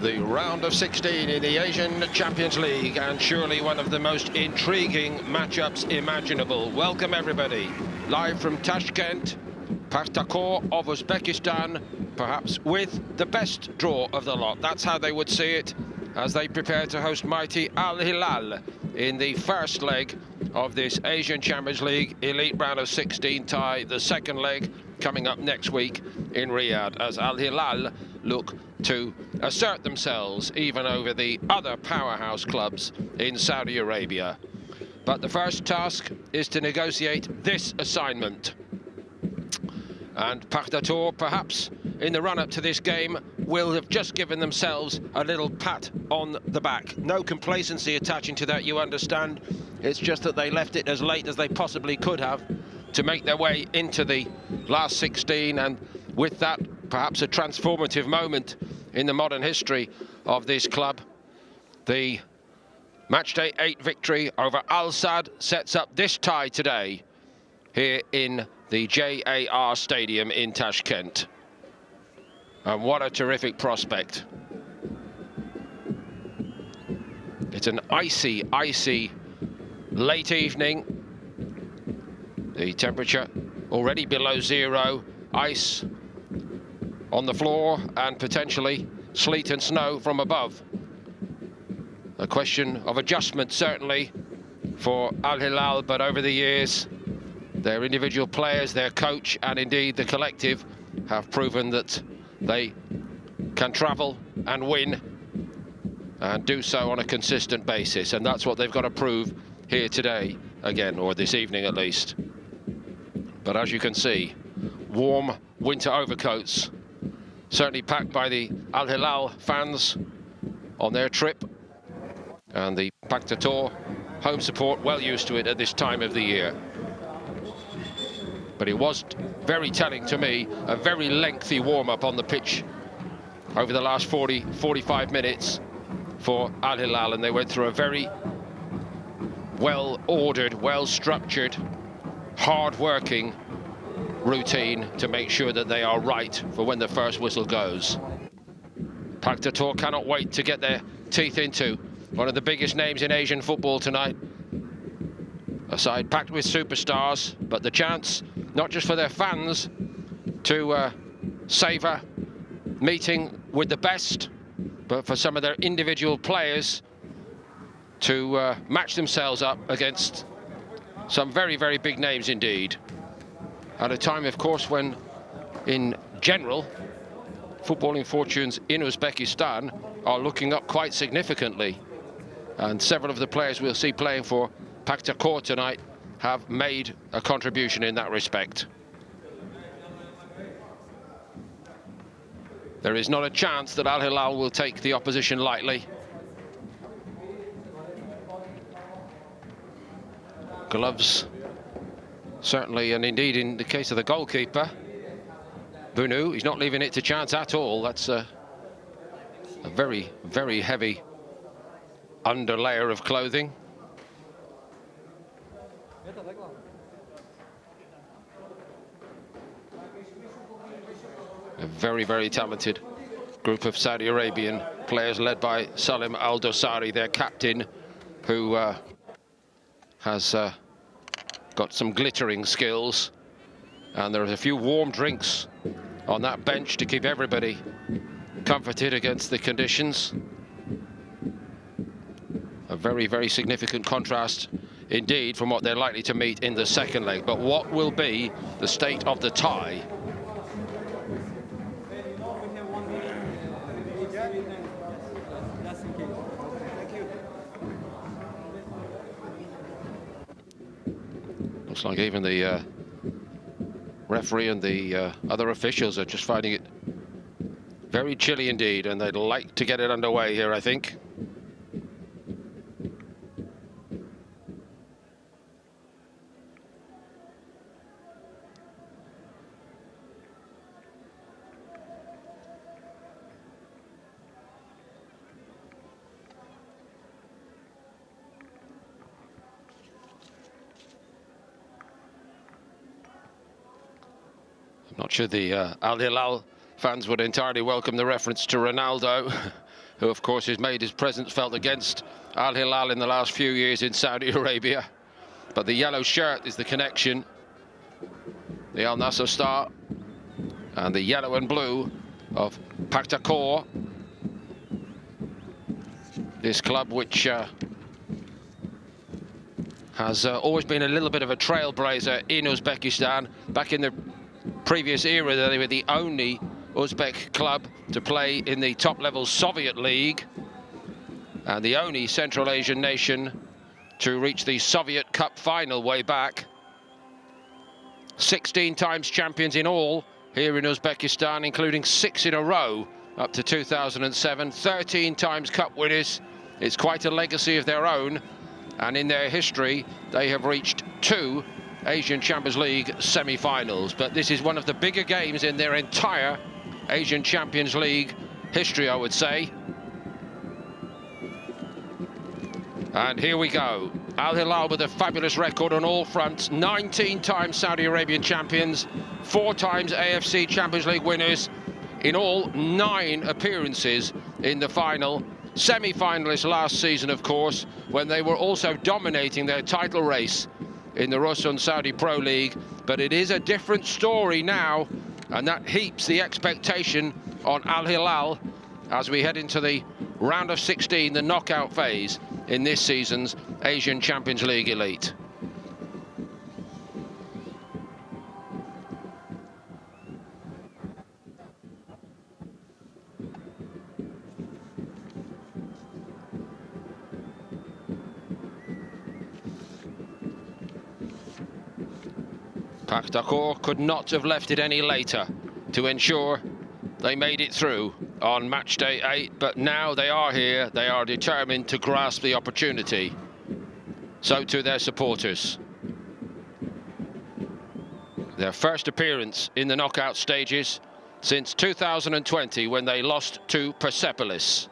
The round of 16 in the Asian Champions League, and surely one of the most intriguing matchups imaginable. Welcome everybody, live from Tashkent, Pakhtakor of Uzbekistan, perhaps with the best draw of the lot. That's how they would see it as they prepare to host mighty Al Hilal in the first leg of this Asian Champions League Elite round of 16 tie. The second leg coming up next week in Riyadh as Al Hilal look to assert themselves even over the other powerhouse clubs in Saudi Arabia. But the first task is to negotiate this assignment. And Pakhtakor, perhaps in the run-up to this game, will have just given themselves a little pat on the back. No complacency attaching to that, you understand. It's just that they left it as late as they possibly could have to make their way into the last 16, and with that, perhaps a transformative moment in the modern history of this club. The matchday 8 victory over Al Sadd sets up this tie today here in the JAR Stadium in Tashkent. And what a terrific prospect. It's an icy late evening. The temperature already below zero, ice on the floor and potentially sleet and snow from above. A question of adjustment certainly for Al Hilal, but over the years their individual players, their coach and indeed the collective have proven that they can travel and win and do so on a consistent basis, and that's what they've got to prove here today again, or this evening at least. But as you can see, warm winter overcoats certainly packed by the Al Hilal fans on their trip, and the Pakhtakor home support well used to it at this time of the year. But it was very telling to me, a very lengthy warm-up on the pitch over the last 45 minutes for Al Hilal, and they went through a very well-ordered, well-structured, hard-working routine to make sure that they are right for when the first whistle goes. Pakhtakor cannot wait to get their teeth into one of the biggest names in Asian football tonight. A side packed with superstars, but the chance, not just for their fans to savour meeting with the best, but for some of their individual players to match themselves up against some very, very big names indeed. At a time, of course, when, in general, footballing fortunes in Uzbekistan are looking up quite significantly. And several of the players we'll see playing for Pakhtakor tonight have made a contribution in that respect. There is not a chance that Al Hilal will take the opposition lightly. Gloves, certainly, and indeed in the case of the goalkeeper, Bunu, he's not leaving it to chance at all. That's a very, very heavy underlayer of clothing. A very, very talented group of Saudi Arabian players led by Salim Al-Dosari, their captain, who has got some glittering skills. And there are a few warm drinks on that bench to keep everybody comforted against the conditions. A very, very significant contrast indeed from what they're likely to meet in the second leg. But what will be the state of the tie? Looks like even the referee and the other officials are just finding it very chilly indeed, and they'd like to get it underway here, I think. I'm not sure the Al Hilal fans would entirely welcome the reference to Ronaldo who of course has made his presence felt against Al Hilal in the last few years in Saudi Arabia. But the yellow shirt is the connection. The Al Nassr star and the yellow and blue of Pakhtakor. This club which has always been a little bit of a trailblazer in Uzbekistan. Back in the previous era, they were the only Uzbek club to play in the top-level Soviet League and the only Central Asian nation to reach the Soviet Cup final way back. 16 times champions in all here in Uzbekistan, including 6 in a row up to 2007. 13 times cup winners. It's quite a legacy of their own, and in their history they have reached 2 Asian Champions League semi-finals. But this is one of the bigger games in their entire Asian Champions League history, I would say. And here we go. Al Hilal with a fabulous record on all fronts. 19 times Saudi Arabian champions, 4 times AFC Champions League winners. In all, 9 appearances in the final. Semi-finalists last season, of course, when they were also dominating their title race in the Rosun Saudi Pro League. But it is a different story now, and that heaps the expectation on Al Hilal as we head into the round of 16, the knockout phase in this season's Asian Champions League Elite. Pakhtakor could not have left it any later to ensure they made it through on match day 8, but now they are here. They are determined to grasp the opportunity. So too their supporters. Their first appearance in the knockout stages since 2020, when they lost to Persepolis.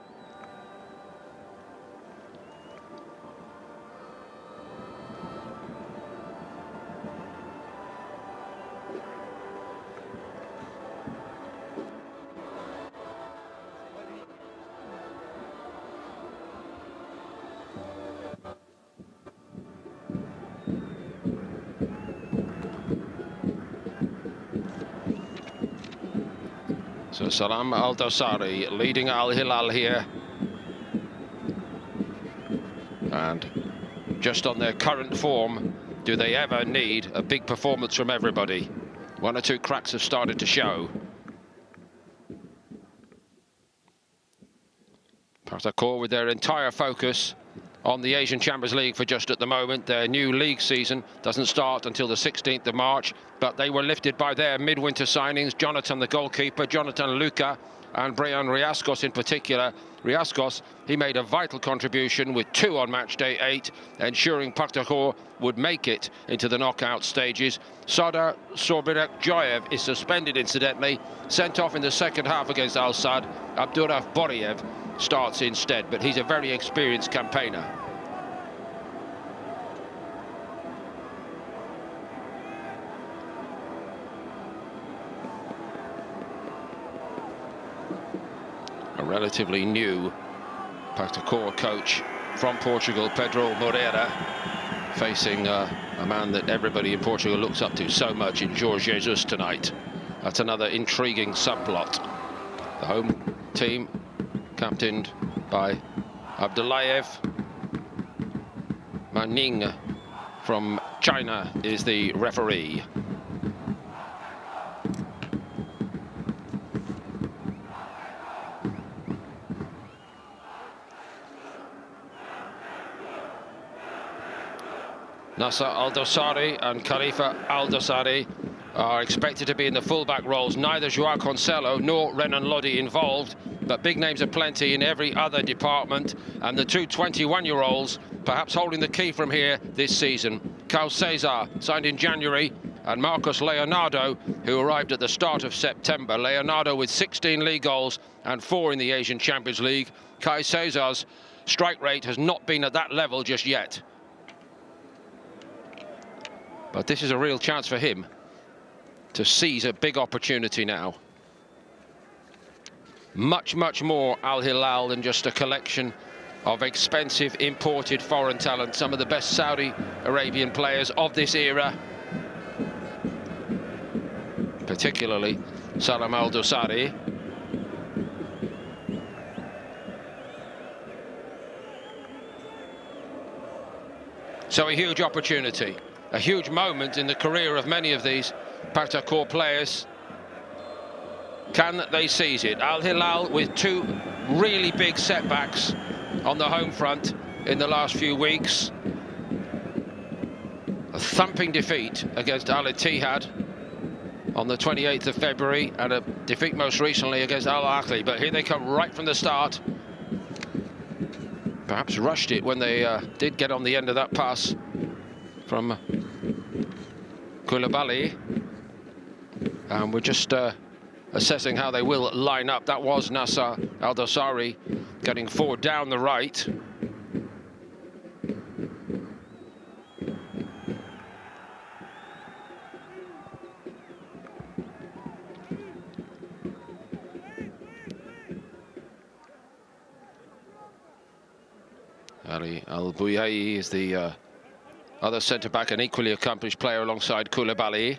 So Salam Al-Dawsari leading Al Hilal here. And just on their current form, do they ever need a big performance from everybody? 1 or 2 cracks have started to show. Pakhtakor with their entire focus on the Asian Champions League for just at the moment. Their new league season doesn't start until the 16th of March, but they were lifted by their midwinter signings. Jonathan, the goalkeeper, Jonathan Luka, and Brian Riascos in particular. Riascos, he made a vital contribution with 2 on match day 8, ensuring Pakhtakor would make it into the knockout stages. Sadar Sorbirak-Joyev is suspended, incidentally, sent off in the second half against Al-Sadd. Abdurraf Boriev starts instead, but he's a very experienced campaigner. A relatively new Pakhtakor coach from Portugal, Pedro Moreira, facing a man that everybody in Portugal looks up to so much in Jorge Jesus tonight. That's another intriguing subplot. The home team captained by Abdullayev. Maning from China is the referee. Nasser Al-Dawsari and Khalifa Al-Dawsari are expected to be in the fullback roles. Neither Joao Cancelo nor Renan Lodi involved, but big names aplenty in every other department, and the 2 21-year-olds perhaps holding the key from here this season. KSA, signed in January, and Marcos Leonardo, who arrived at the start of September. Leonardo with 16 league goals and 4 in the Asian Champions League. KSA's strike rate has not been at that level just yet, but this is a real chance for him to seize a big opportunity now. much, much more Al Hilal than just a collection of expensive imported foreign talent. Some of the best Saudi Arabian players of this era, particularly Salam Al-Dosari. So a huge opportunity, a huge moment in the career of many of these Pakhtakor players. Can they seize it? Al Hilal with two really big setbacks on the home front in the last few weeks. A thumping defeat against Al Ittihad on the 28th of February, and a defeat most recently against Al Ahly. But here they come right from the start. Perhaps rushed it when they did get on the end of that pass from Koulibaly. And we're just assessing how they will line up. That was Nasser Al-Dosari getting forward down the right. Ali Al-Bouyayi is the other centre-back, an equally accomplished player alongside Koulibaly.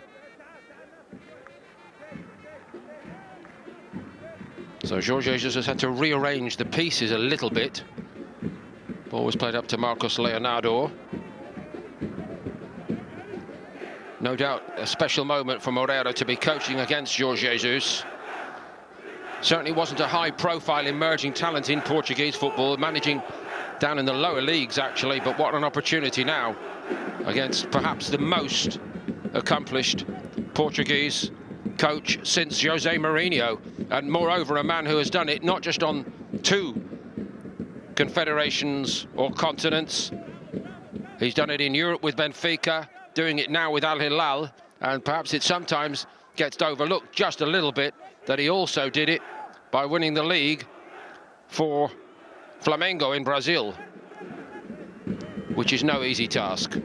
So Jorge Jesus has had to rearrange the pieces a little bit. Ball was played up to Marcos Leonardo. No doubt a special moment for Moreira to be coaching against Jorge Jesus. Certainly wasn't a high-profile emerging talent in Portuguese football, managing down in the lower leagues actually, but what an opportunity now against perhaps the most accomplished Portuguese coach since Jose Mourinho, and moreover a man who has done it not just on 2 confederations or continents. He's done it in Europe with Benfica, doing it now with Al Hilal, and perhaps it sometimes gets overlooked just a little bit that he also did it by winning the league for Flamengo in Brazil, which is no easy task.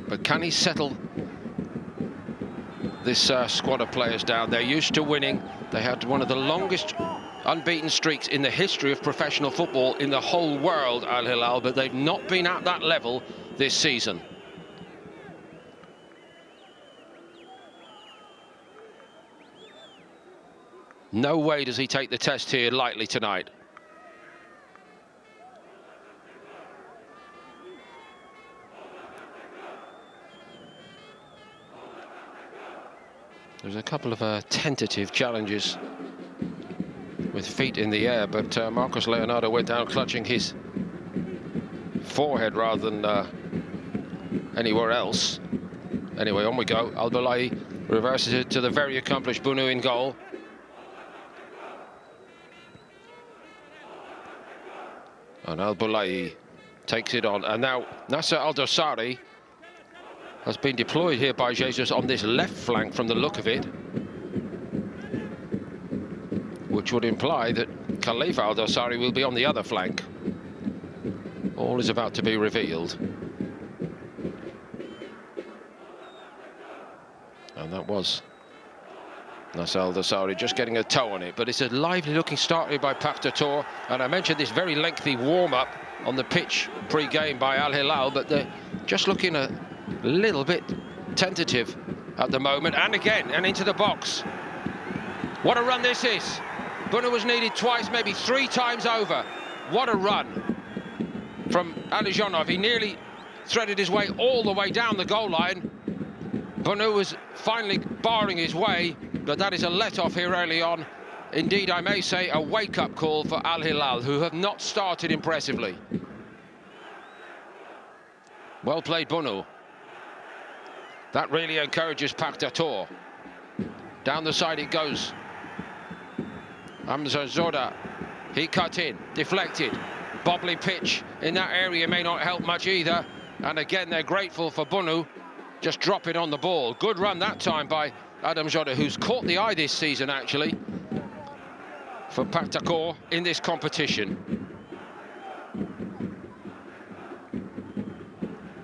But can he settle this squad of players down? They're used to winning. They had one of the longest unbeaten streaks in the history of professional football in the whole world, Al Hilal, but they've not been at that level this season. No way does he take the test here lightly tonight. There's a couple of tentative challenges with feet in the air, but Marcos Leonardo went down clutching his forehead rather than anywhere else. Anyway, on we go. Al-Bouyayi reverses it to the very accomplished Bunu in goal. And Al-Bouyayi takes it on, and now Nasser Al-Dosari has been deployed here by Jesus on this left flank from the look of it, which would imply that Khalifa Al-Dosari will be on the other flank. All is about to be revealed. And that was Nasser Al-Dosari just getting a toe on it, but it's a lively looking start here by Pakhtakor. And I mentioned this very lengthy warm-up on the pitch pre-game by Al Hilal, but they're just looking a little bit tentative at the moment. And again, and into the box. What a run this is. Bunu was needed twice, maybe 3 times over. What a run from Alijonov. He nearly threaded his way all the way down the goal line. Bunu was finally barring his way, but that is a let-off here early on. Indeed, I may say a wake-up call for Al Hilal, who have not started impressively. Well played, Bunu. That really encourages Pakhtakor. Down the side it goes. Hamza Zoda, he cut in, deflected. Bobbly pitch in that area may not help much either. And again, they're grateful for Bunu just dropping on the ball. Good run that time by Adam Zoda, who's caught the eye this season, actually, for Pakhtakor in this competition.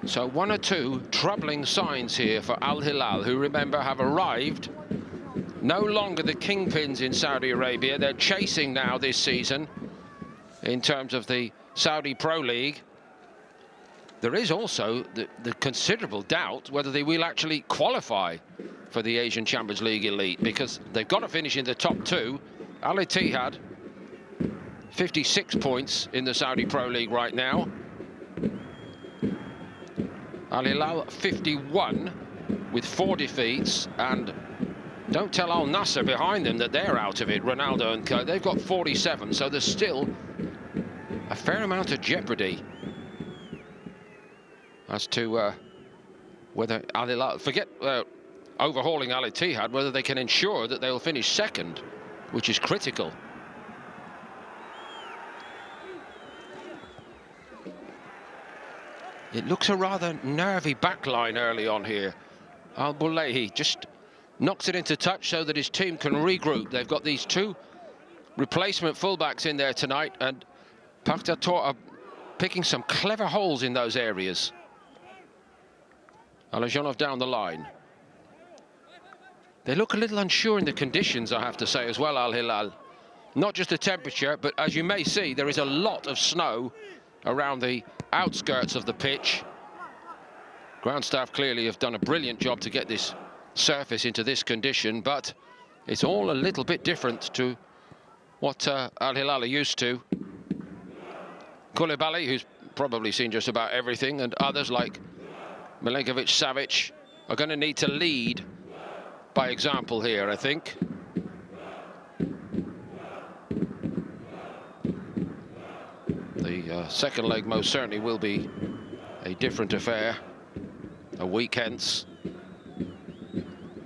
So 1 or 2 troubling signs here for Al Hilal, who, remember, have arrived no longer the kingpins in Saudi Arabia. They're chasing now this season in terms of the Saudi Pro League. There is also the considerable doubt whether they will actually qualify for the Asian Champions League Elite, because they've got to finish in the top two. Al Ittihad, 56 points in the Saudi Pro League right now. Al Hilal 51 with 4 defeats, and don't tell Al Nassr behind them that they're out of it. Ronaldo and co, they've got 47, so there's still a fair amount of jeopardy as to whether Al Hilal, forget overhauling Al Ittihad, whether they can ensure that they'll finish second, which is critical. It looks a rather nervy backline early on here. Al Bulaihi just knocks it into touch so that his team can regroup. They've got these 2 replacement fullbacks in there tonight, and Pakhtakor are picking some clever holes in those areas. Alajonov down the line. They look a little unsure in the conditions, I have to say, as well, Al Hilal. Not just the temperature, but as you may see, there is a lot of snow around the outskirts of the pitch. Ground staff clearly have done a brilliant job to get this surface into this condition, but it's all a little bit different to what Al Hilal are used to. Koulibaly, who's probably seen just about everything, and others like Milenkovic-Savic are going to need to lead by example here, I think. The second leg most certainly will be a different affair, a week hence.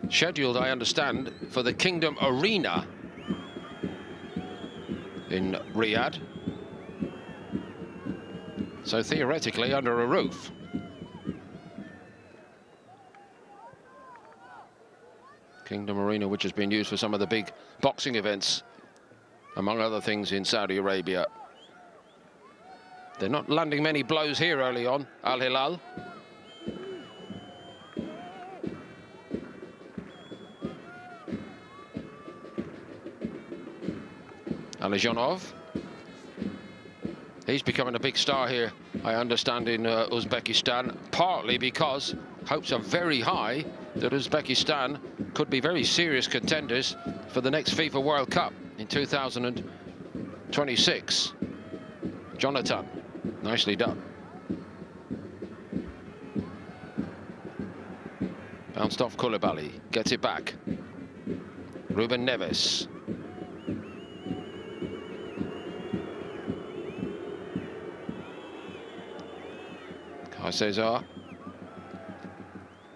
Scheduled, I understand, for the Kingdom Arena in Riyadh. So theoretically under a roof. Kingdom Arena, which has been used for some of the big boxing events, among other things, in Saudi Arabia. They're not landing many blows here early on, Al Hilal. Alajonov. He's becoming a big star here, I understand, in Uzbekistan, partly because hopes are very high that Uzbekistan could be very serious contenders for the next FIFA World Cup in 2026. Jonathan, nicely done. Bounced off Koulibaly, gets it back. Ruben Neves. KSA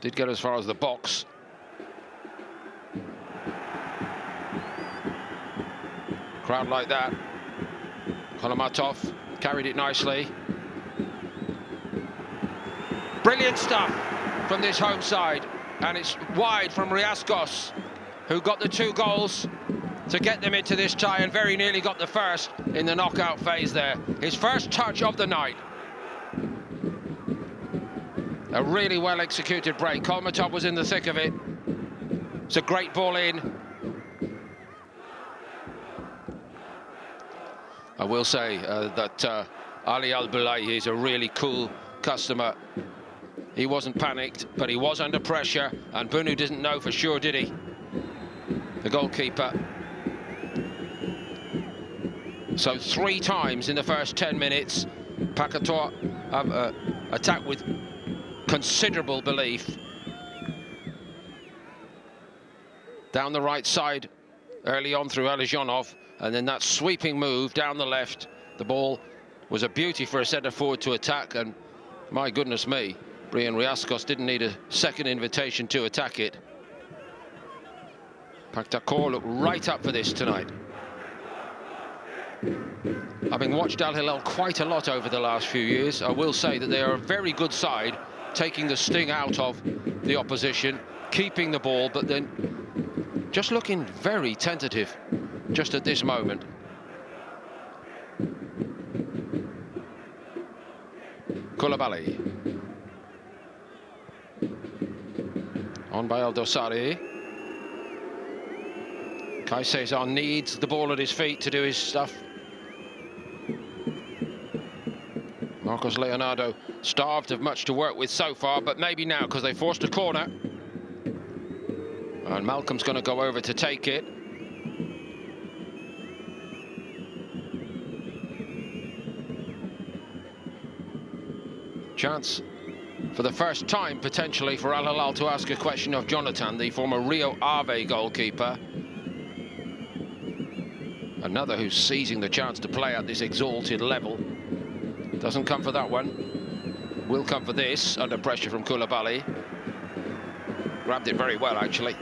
did get as far as the box. Crowd like that. Kolomatov carried it nicely. Brilliant stuff from this home side, and it's wide from Riascos, who got the 2 goals to get them into this tie and very nearly got the first in the knockout phase there. His first touch of the night. A really well executed break. Kolomatov was in the thick of it. It's a great ball in. I will say that Ali Al Bulaihi is a really cool customer. He wasn't panicked, but he was under pressure, and Bunu didn't know for sure, did he? The goalkeeper. So 3 times in the first 10 minutes, Pakhtakor have attacked with considerable belief. Down the right side early on through Alajonov, and then that sweeping move down the left. The ball was a beauty for a centre forward to attack, and my goodness me, Brian Riascos didn't need a second invitation to attack it. Pakhtakor look right up for this tonight. Having watched Al Hilal quite a lot over the last few years, I will say that they are a very good side, taking the sting out of the opposition, keeping the ball, but then just looking very tentative just at this moment. Koulibaly. On by El Dosari. KSA needs the ball at his feet to do his stuff. Marcos Leonardo starved of much to work with so far, but maybe now, because they forced a corner. And Malcolm's going to go over to take it. Chance for the first time, potentially, for Al Hilal to ask a question of Jonathan, the former Rio Ave goalkeeper. Another who's seizing the chance to play at this exalted level. Doesn't come for that one. Will come for this, under pressure from Koulibaly. Grabbed it very well, actually.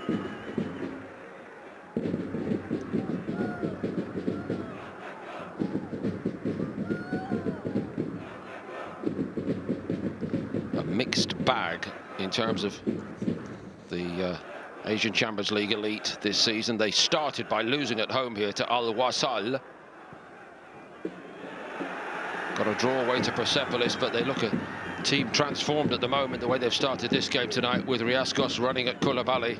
A mixed bag in terms of the Asian Champions League Elite this season. They started by losing at home here to Al Wasal. Got a draw away to Persepolis, but they look a team transformed at the moment, the way they've started this game tonight, with Riascos running at Koulibaly.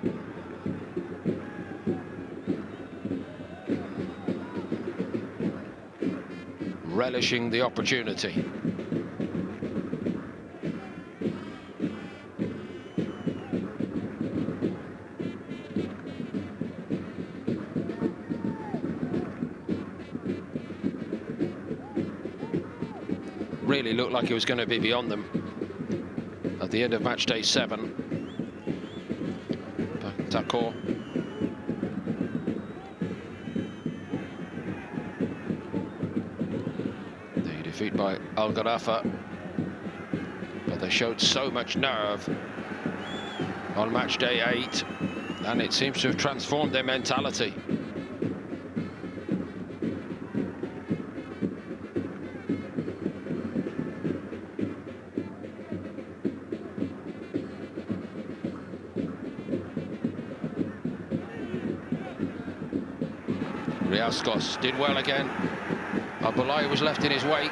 Relishing the opportunity. Really looked like it was going to be beyond them at the end of match day 7. Pakhtakor. The defeat by Al Gharafa, but they showed so much nerve on match day 8, and it seems to have transformed their mentality. Riascos did well again. Abulai was left in his wake.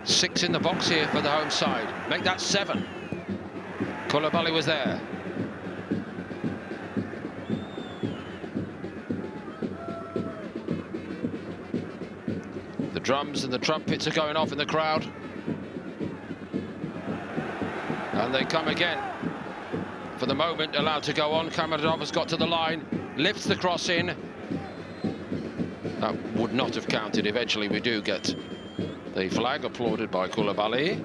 6 in the box here for the home side. Make that 7. Koulibaly was there. The drums and the trumpets are going off in the crowd. And they come again. For the moment, allowed to go on. Kamadov has got to the line. Lifts the cross in. That would not have counted. Eventually we do get the flag applauded by Koulibaly.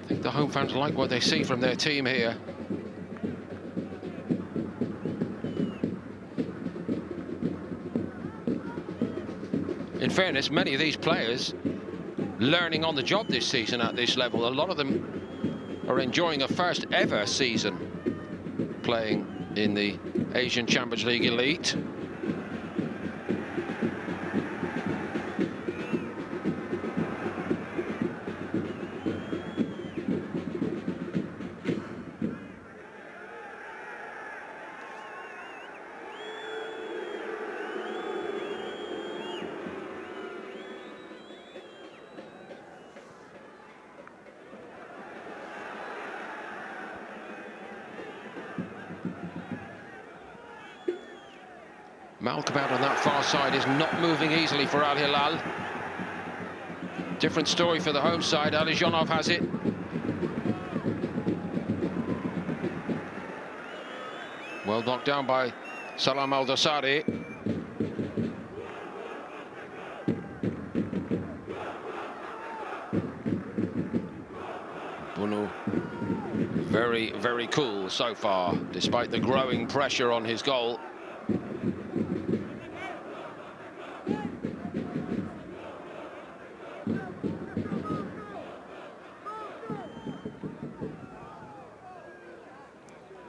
I think the home fans like what they see from their team here. In fairness, many of these players learning on the job this season at this level. A lot of them are enjoying a first ever season playing in the Asian Champions League Elite. Malcolm out on that far side is not moving easily for Al Hilal. Different story for the home side. Alijonov has it. Well knocked down by Salam Al-Dosari. Bunu very, very cool so far, despite the growing pressure on his goal.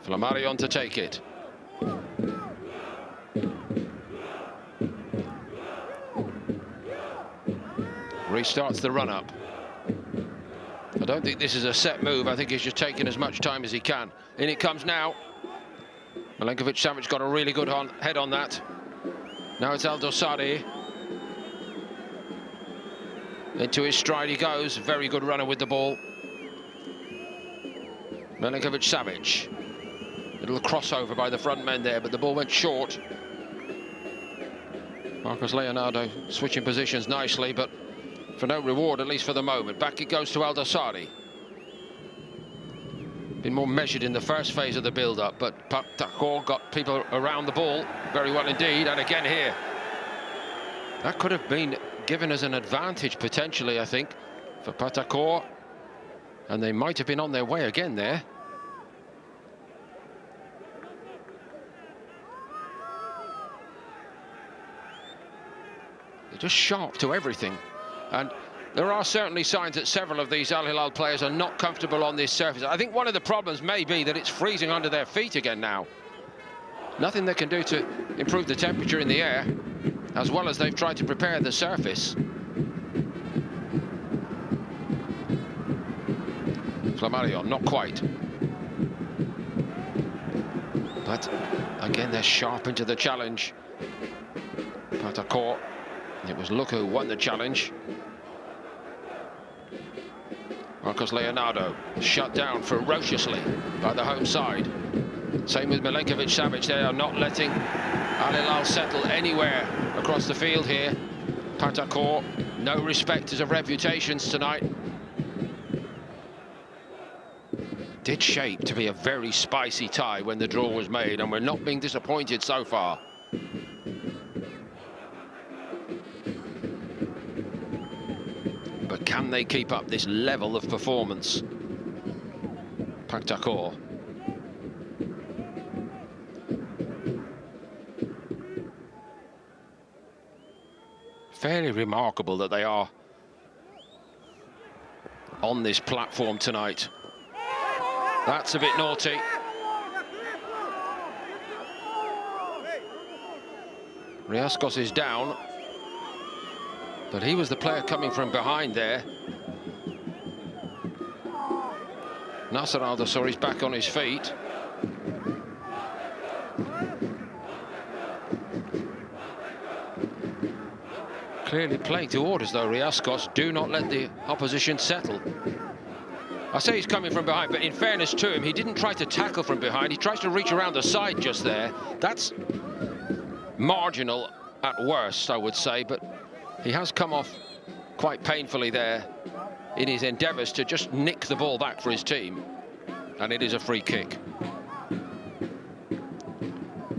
Flammarion to take it. Restarts the run-up. I don't think this is a set move. I think he's just taking as much time as he can. In it comes now. Milenkovic-Savic got a really good head on that. Now it's Al-Dosari. Into his stride he goes. Very good runner with the ball. Milinkovic-Savic. Little crossover by the front men there, but the ball went short. Marcos Leonardo switching positions nicely, but for no reward, at least for the moment. Back it goes to Al-Dosari. Been more measured in the first phase of the build-up, but Pakhtakor got people around the ball very well indeed, and again here. That could have been given as an advantage, potentially, I think, for Pakhtakor, and they might have been on their way again there. They're just sharp to everything, and there are certainly signs that several of these Al Hilal players are not comfortable on this surface. I think one of the problems may be that it's freezing under their feet again now. Nothing they can do to improve the temperature in the air, as well as they've tried to prepare the surface. Flammarion, not quite. But again, they're sharp into the challenge. Pakhtakor, it was Luka who won the challenge. Marcos Leonardo shut down ferociously by the home side. Same with Milinkovic-Savic. They are not letting Al Hilal settle anywhere across the field here. Pakhtakor, no respecters of reputations tonight. Did shape to be a very spicy tie when the draw was made, and we're not being disappointed so far. But can they keep up this level of performance? Pakhtakor. Fairly remarkable that they are on this platform tonight. That's a bit naughty. Riascos is down, but he was the player coming from behind there. Nasser Al-Dosari's back on his feet. Clearly playing to orders, though, Riascos. Do not let the opposition settle. I say he's coming from behind, but in fairness to him, he didn't try to tackle from behind. He tries to reach around the side just there. That's marginal at worst, I would say, but he has come off quite painfully there in his endeavours to just nick the ball back for his team. And it is a free kick.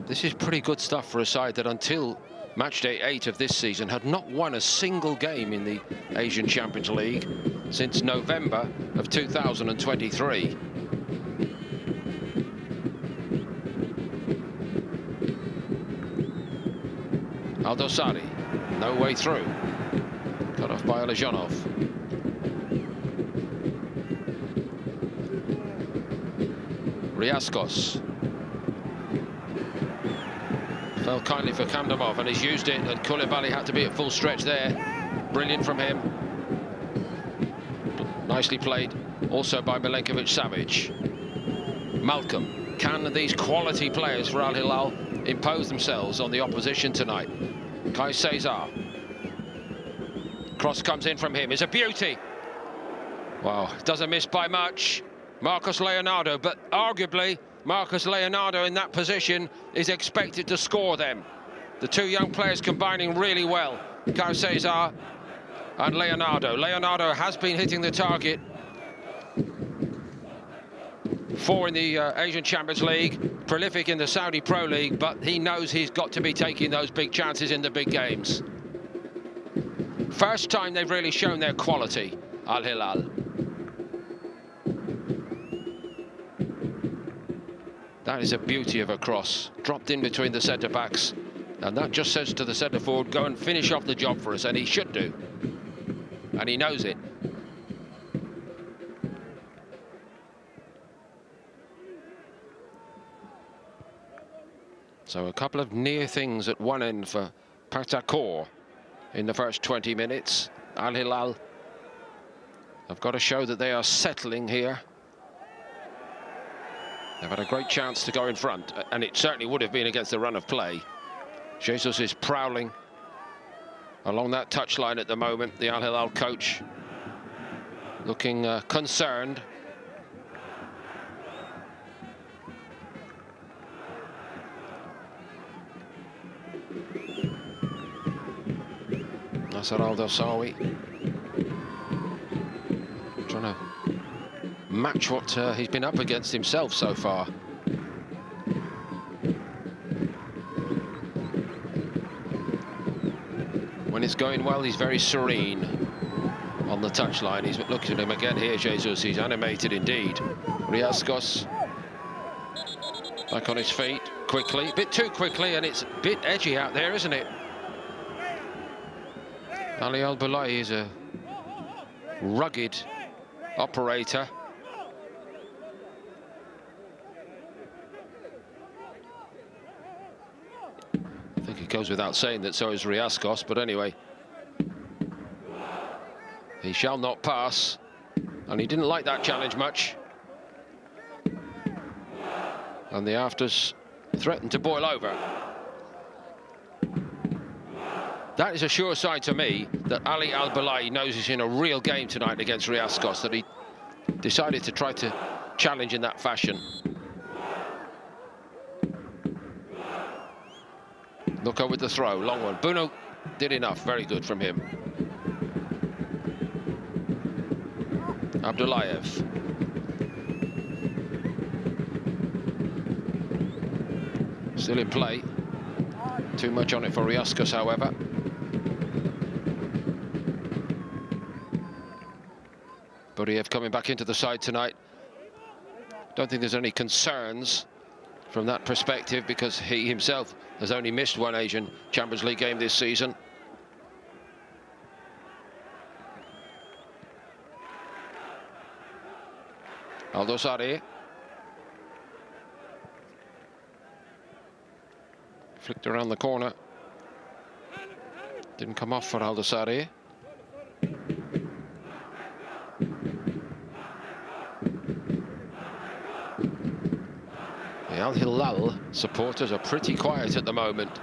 This is pretty good stuff for a side that until matchday 8 of this season had not won a single game in the Asian Champions League since November of 2023. Al-Dosari, no way through. Cut off by Alijanov. Riascos. Fell kindly for Kandamov, and he's used it, and Koulibaly had to be at full stretch there. Brilliant from him. Nicely played also by Milinkovic-Savic. Malcolm. Can these quality players for Al Hilal impose themselves on the opposition tonight? KSA. Cross comes in from him. It's a beauty. Wow, doesn't miss by much. Marcos Leonardo, but arguably Marcos Leonardo in that position is expected to score them. The two young players combining really well. KSA and Leonardo. Leonardo has been hitting the target. 4 in the Asian Champions League, prolific in the Saudi Pro League, but he knows he's got to be taking those big chances in the big games. First time they've really shown their quality, Al Hilal. That is a beauty of a cross, dropped in between the centre-backs, and that just says to the centre-forward, go and finish off the job for us, and he should do. And he knows it. So a couple of near things at one end for Pakhtakor in the first 20 minutes. Al Hilal have got to show that they are settling here. They've had a great chance to go in front, and it certainly would have been against the run of play. Jesus is prowling along that touchline at the moment. The Al Hilal coach looking concerned. Nasser Al-Dosawi trying to match what he's been up against himself so far. When it's going well, he's very serene on the touchline. He's looking at him again here, Jesus. He's animated indeed. Riascos back on his feet quickly, a bit too quickly, and it's a bit edgy out there, isn't it? Ali Al-Bulai is a rugged operator. I think it goes without saying that so is Riascos, but anyway. He shall not pass, and he didn't like that challenge much. And the afters threatened to boil over. That is a sure sign to me that Ali Al-Bulai knows he's in a real game tonight against Riascos, that he decided to try to challenge in that fashion. Look over the throw, long one. Buno did enough, very good from him. Abdullayev. Still in play. Too much on it for Riascos, however. Buriev coming back into the side tonight. Don't think there's any concerns from that perspective, because he himself has only missed one Asian Champions League game this season. Al-Dosawi flicked around the corner. Didn't come off for Al-Dosawi. The Al-Hilal supporters are pretty quiet at the moment.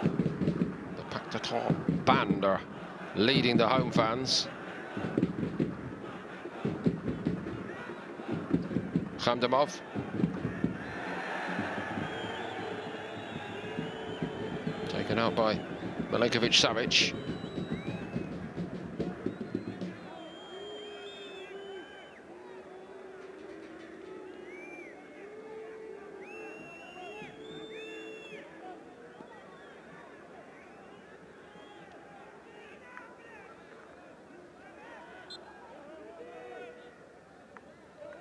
The Pakhtakor band are leading the home fans. Khamdamov. Taken out by Milenkovic-Savic.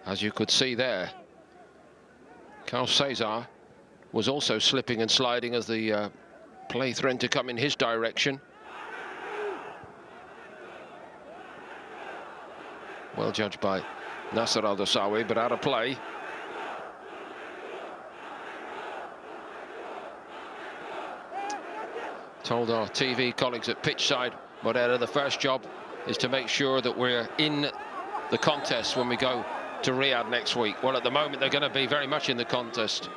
As you could see there, Carl Cesar was also slipping and sliding as the play threatened to come in his direction. Well judged by Nasser Al-Dosawi, but out of play. Told our TV colleagues at pitchside, Moreira, the first job is to make sure that we're in the contest when we go to Riyadh next week. Well, at the moment they're going to be very much in the contest.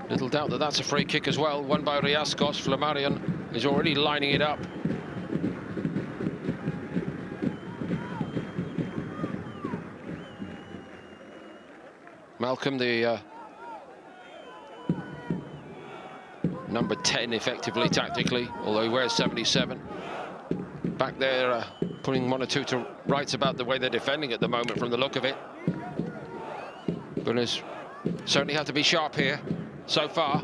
Little doubt that that's a free kick as well, won by Riascos. Flammarion is already lining it up. Malcolm, the number 10 effectively tactically, although he wears 77. Back there putting one or two to rights about the way they're defending at the moment from the look of it. But has certainly had to be sharp here so far.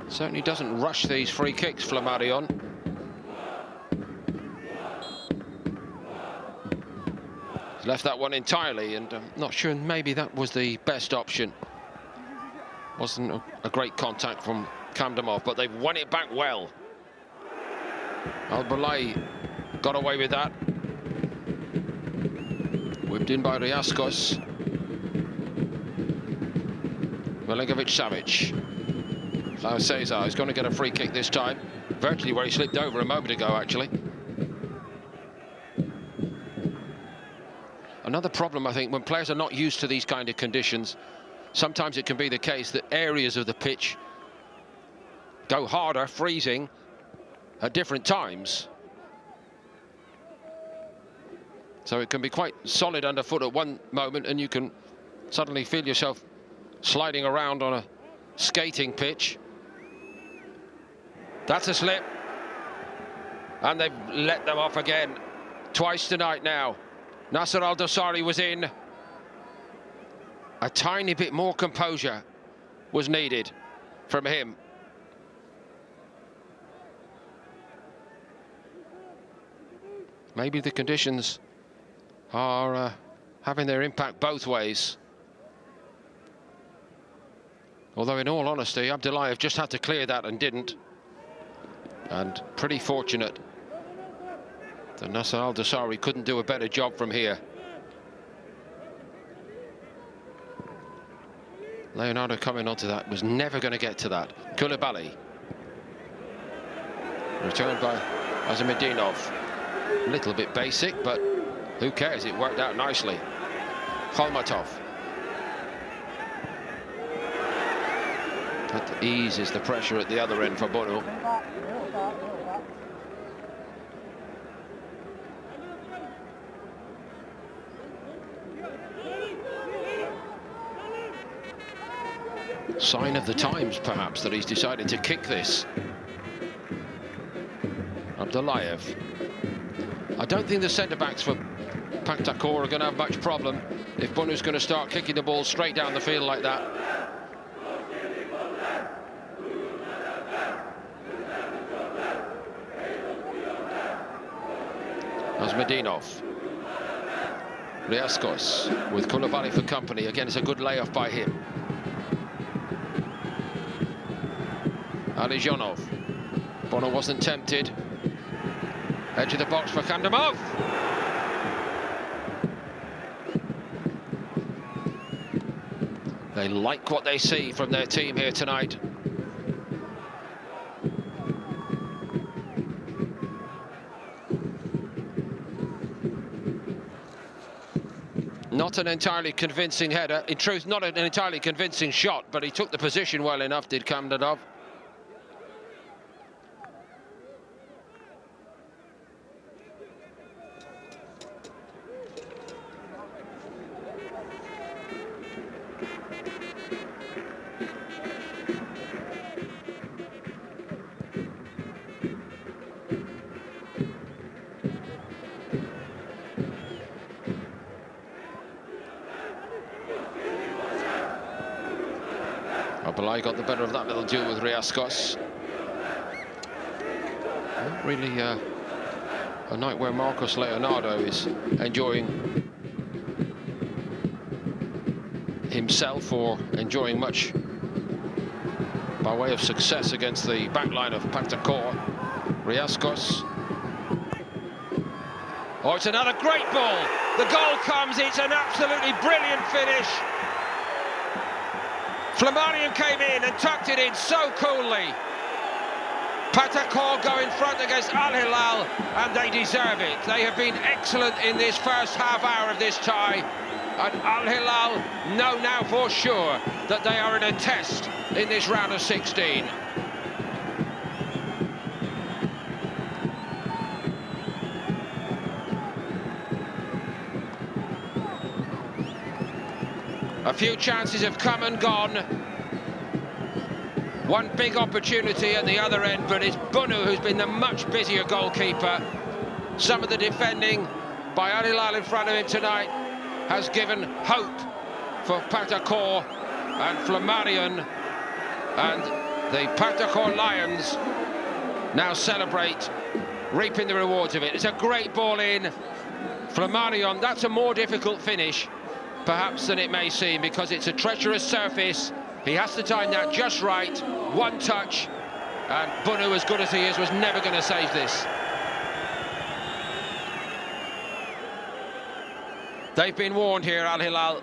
Certainly doesn't rush these free kicks, Flammarion. He's left that one entirely, and I'm not sure maybe that was the best option. Wasn't a great contact from Khamdamov, but they've won it back well. Al-Bulai got away with that. Whipped in by Riascos. Milenkovic-Savic. So Cesar is going to get a free kick this time, virtually where he slipped over a moment ago, actually. Another problem, I think, when players are not used to these kind of conditions, sometimes it can be the case that areas of the pitch go harder, freezing, at different times. So it can be quite solid underfoot at one moment, and you can suddenly feel yourself sliding around on a skating pitch. That's a slip. And they've let them off again. Twice tonight now. Nasser Al-Dosari was in. A tiny bit more composure was needed from him. Maybe the conditions are having their impact both ways. Although, in all honesty, Abdullayev just had to clear that and didn't. And pretty fortunate that Nasser Al-Dosari couldn't do a better job from here. Leonardo coming onto that, was never going to get to that. Koulibaly. Returned by Azamedinov. A little bit basic, but who cares? It worked out nicely. Kholmatov. That eases the pressure at the other end for Bunu. Sign of the times, perhaps, that he's decided to kick this. Abdullayev. I don't think the centre-backs for Pakhtakor are going to have much problem if Bunu's going to start kicking the ball straight down the field like that. Azmedinov. Riascos with Koulibaly for company. Again, it's a good layoff by him. Alijonov. Bono wasn't tempted. Edge of the box for Kandamov. They like what they see from their team here tonight. Not an entirely convincing header. In truth, not an entirely convincing shot, but he took the position well enough, did Kandamov. Abdullayev got the better of that little duel with Riascos. Not really a night where Marcos Leonardo is enjoying himself or enjoying much by way of success against the backline of Pakhtakor. Riascos. Oh, it's another great ball. The goal comes. It's an absolutely brilliant finish. Flamarion came in and tucked it in so coolly. Pakhtakor go in front against Al Hilal, and they deserve it. They have been excellent in this first half hour of this tie, and Al Hilal know now for sure that they are in a test in this round of 16. A few chances have come and gone. One big opportunity at the other end, but it's Bunu who's been the much busier goalkeeper. Some of the defending by Al Hilal in front of him tonight has given hope for Pakhtakor and Flamarion, and the Pakhtakor Lions now celebrate, reaping the rewards of it. It's a great ball in. Flamarion, that's a more difficult finish perhaps than it may seem, because it's a treacherous surface. He has to time that just right. One touch, and Bunu, as good as he is, was never going to save this. They've been warned here, Al Hilal.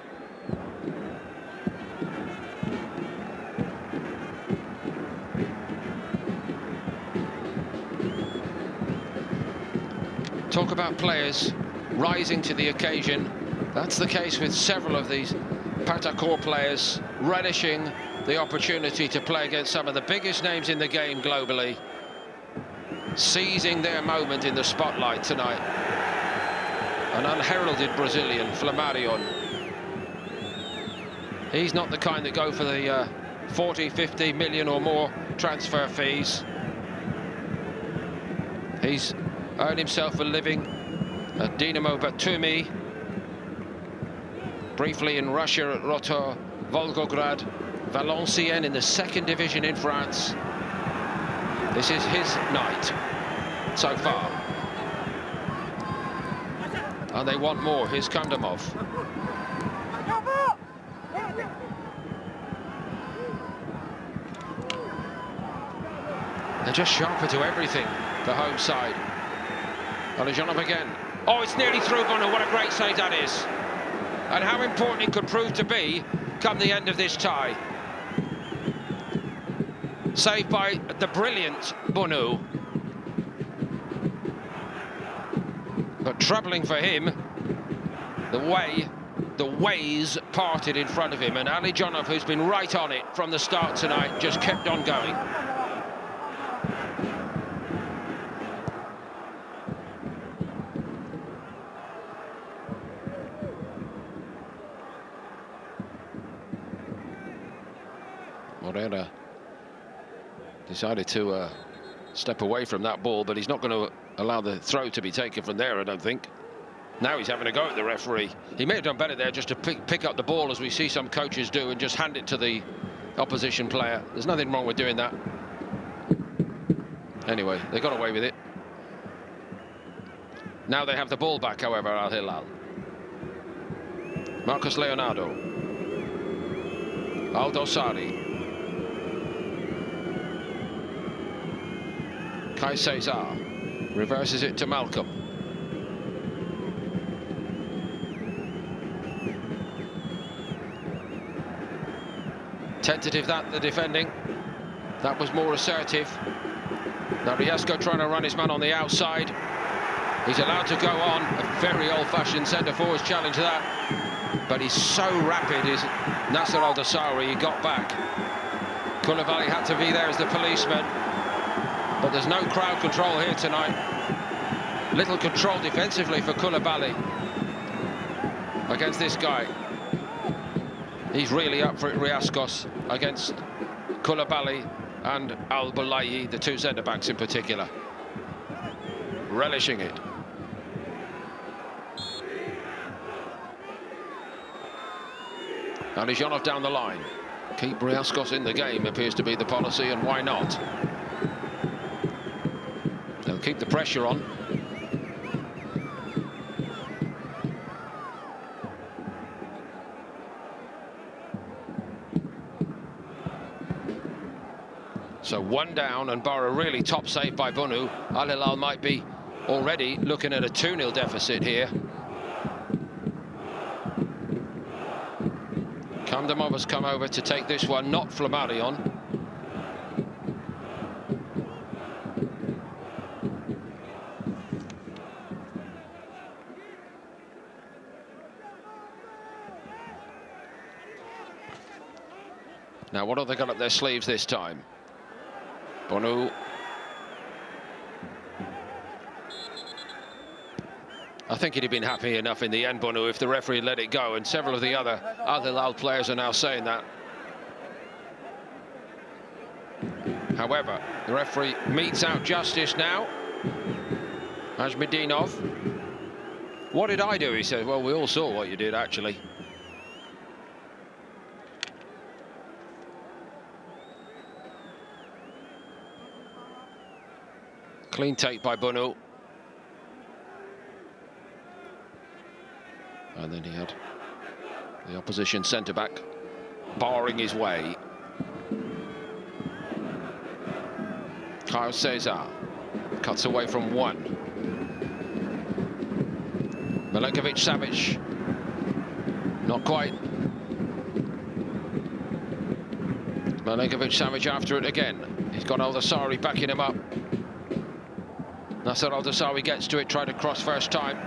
Talk about players rising to the occasion. That's the case with several of these Pakhtakor players, relishing the opportunity to play against some of the biggest names in the game globally, seizing their moment in the spotlight tonight. An unheralded Brazilian, Flamarion. He's not the kind that go for the 40, 50 million or more transfer fees. He's earned himself a living at Dinamo Batumi, briefly in Russia at Rotor, Volgograd, Valenciennes in the 2nd division in France. This is his night so far. And they want more. Here's Kandamov. They're just sharper to everything, the home side. Alijonov again. Oh, it's nearly through, Bono. What a great save that is. And how important it could prove to be come the end of this tie. Saved by the brilliant Bono. But troubling for him, the ways parted in front of him, and Alijonov, who's been right on it from the start tonight, just kept on going. Moreira decided to step away from that ball, but he's not going to allow the throw to be taken from there, I don't think. Now he's having a go at the referee. He may have done better there just to pick up the ball, as we see some coaches do, and just hand it to the opposition player. There's nothing wrong with doing that. Anyway, they got away with it. Now they have the ball back, however, Al Hilal. Marcos Leonardo. Aldo Sari. KSA reverses it to Malcolm. Tentative that, the defending. That was more assertive. Now Riasco trying to run his man on the outside. He's allowed to go on. A very old-fashioned centre-forwards challenge that. But he's so rapid, is Nasser Al-Dossari. He got back. Koulibaly had to be there as the policeman. But there's no crowd control here tonight. Little control defensively for Koulibaly against this guy. He's really up for it, Riascos, against Koulibaly and Al-Bulayi, the two centre-backs in particular. Relishing it. Alijonov down the line. Keep Riascos in the game appears to be the policy, and why not? They'll keep the pressure on. So one down, and bar a really top save by Bunu, Al Hilal might be already looking at a 2-0 deficit here. Kandamov has come over to take this one, not Flamarion. Now, what have they got up their sleeves this time? Bono. I think he'd have been happy enough in the end, Bono, if the referee let it go, and several of the other Al Hilal players are now saying that. However, the referee metes out justice now. Ajmedinov. What did I do? He said, well, we all saw what you did, actually. Clean take by Bunu. And then he had the opposition centre-back barring his way. Kyle Cesar cuts away from one. Milenkovic-Savic. Not quite. Milenkovic-Savic after it again. He's got Al-Dossari backing him up. Nasser Al-Dosawi gets to it, tried to cross first time.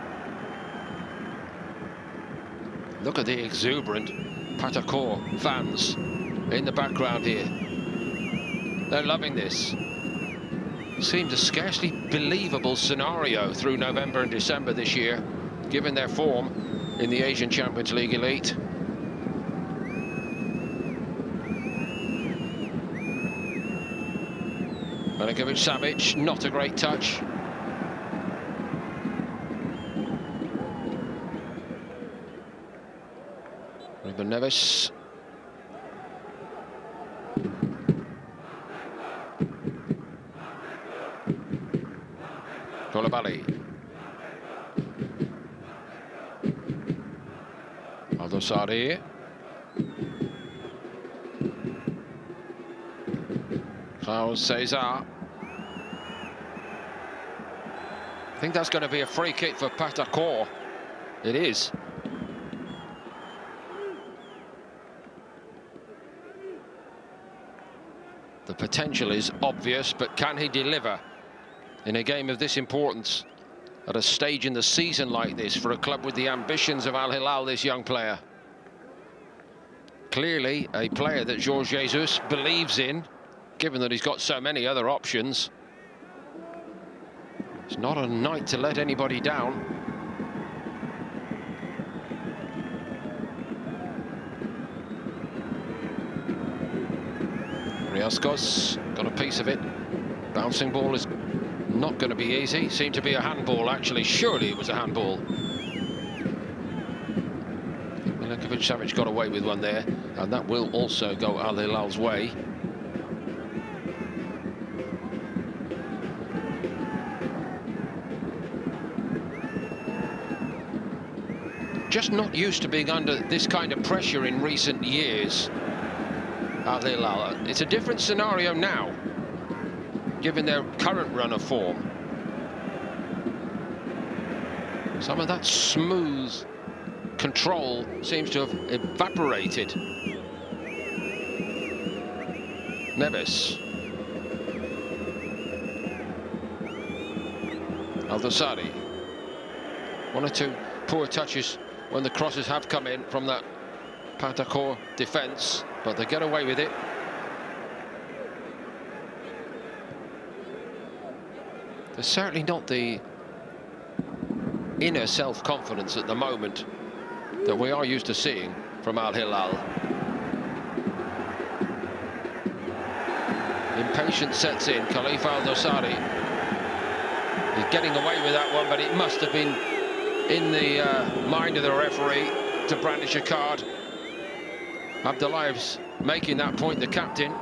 Look at the exuberant Pakhtakor fans in the background here. They're loving this. Seemed a scarcely believable scenario through November and December this year, given their form in the Asian Champions League Elite. Milinkovic-Savic, not a great touch. Ruben Neves. Koulibaly. Al-Dosawi. Raul Cesar. I think that's going to be a free kick for Pakhtakor. It is. The potential is obvious, but can he deliver in a game of this importance at a stage in the season like this for a club with the ambitions of Al Hilal, this young player? Clearly a player that Jorge Jesus believes in, given that he's got so many other options. It's not a night to let anybody down. Riascos got a piece of it. Bouncing ball is not going to be easy. Seemed to be a handball, actually. Surely it was a handball. Milinkovic-Savic got away with one there, and that will also go Al Hilal's way. Just not used to being under this kind of pressure in recent years, Al Hilal. It's a different scenario now, given their current run of form. Some of that smooth control seems to have evaporated. Neves. Al-Dosawi. One or two poor touches when the crosses have come in from that Pakhtakor defence, but they get away with it. There's certainly not the inner self-confidence at the moment that we are used to seeing from Al Hilal. Impatience sets in. Khalifa Al-Dosawi is getting away with that one, but it must have been in the mind of the referee to brandish a card. Abdullaev's making that point, the captain.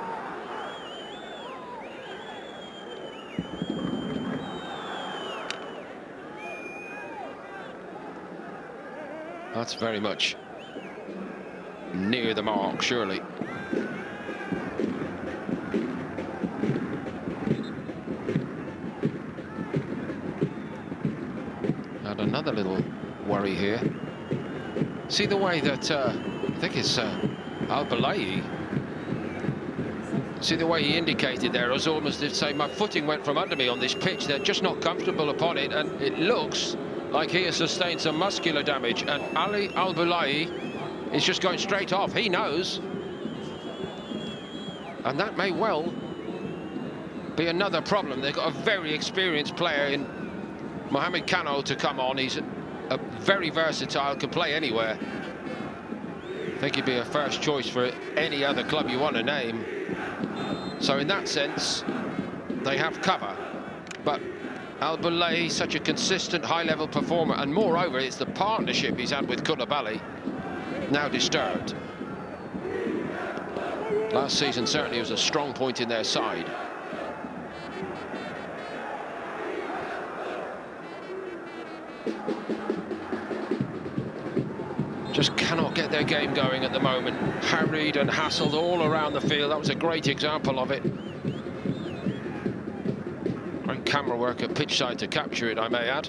That's very much near the mark, surely. And another little worry here. See the way that I think it's Al-Balayi. See the way he indicated there, as almost to say, my footing went from under me on this pitch. They're just not comfortable upon it, and it looks like he has sustained some muscular damage, and Ali Al-Balayi is just going straight off. He knows, and that may well be another problem. They've got a very experienced player in Mohamed Kano to come on. He's a very versatile, can play anywhere. I think he'd be a first choice for any other club you want to name. So in that sense, they have cover. But Al-Balayi, such a consistent high-level performer, and moreover, it's the partnership he's had with Koulibaly now disturbed. Last season certainly was a strong point in their side. Just cannot get their game going at the moment. Harried and hassled all around the field. That was a great example of it. Great camera work at pitch side to capture it, I may add.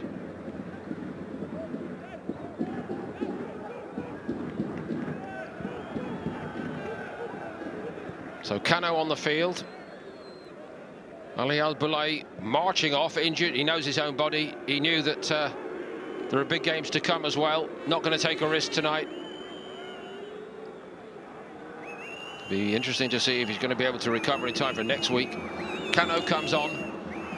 So Kano on the field. Ali Al-Boulay marching off, injured. He knows his own body. He knew that there are big games to come as well. Not going to take a risk tonight. Be interesting to see if he's going to be able to recover in time for next week. Cano comes on.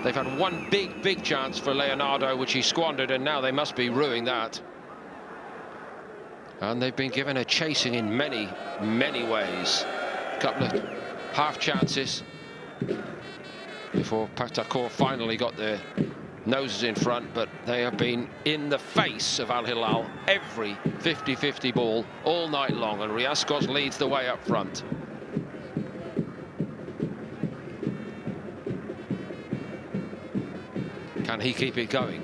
They've had one big chance for Leonardo, which he squandered, and now they must be ruining that. And they've been given a chasing in many ways. A couple of half chances before Pakhtakor finally got their noses in front, but they have been in the face of Al Hilal every 50-50 ball all night long, and Riascos leads the way up front. Can he keep it going?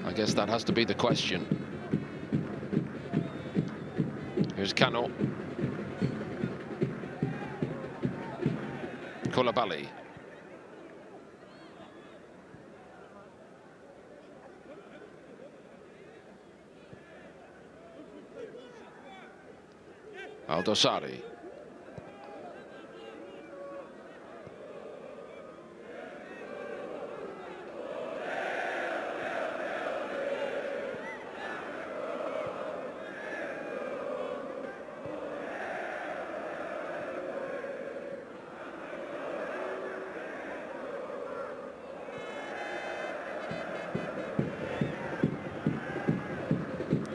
I guess that has to be the question. Here's Cano. Koulibaly. Al-Dosari.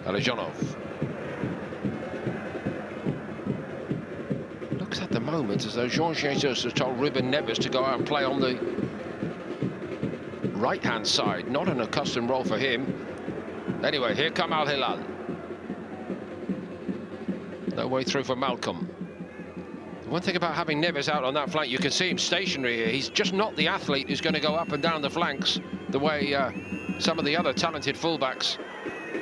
Alijonov. Looks at the moment as though Jorge Jesus has told Ruben Neves to go out and play on the right-hand side. Not an accustomed role for him. Anyway, here come Al Hilal. No way through for Malcolm. The one thing about having Neves out on that flank, you can see him stationary here. He's just not the athlete who's going to go up and down the flanks the way some of the other talented fullbacks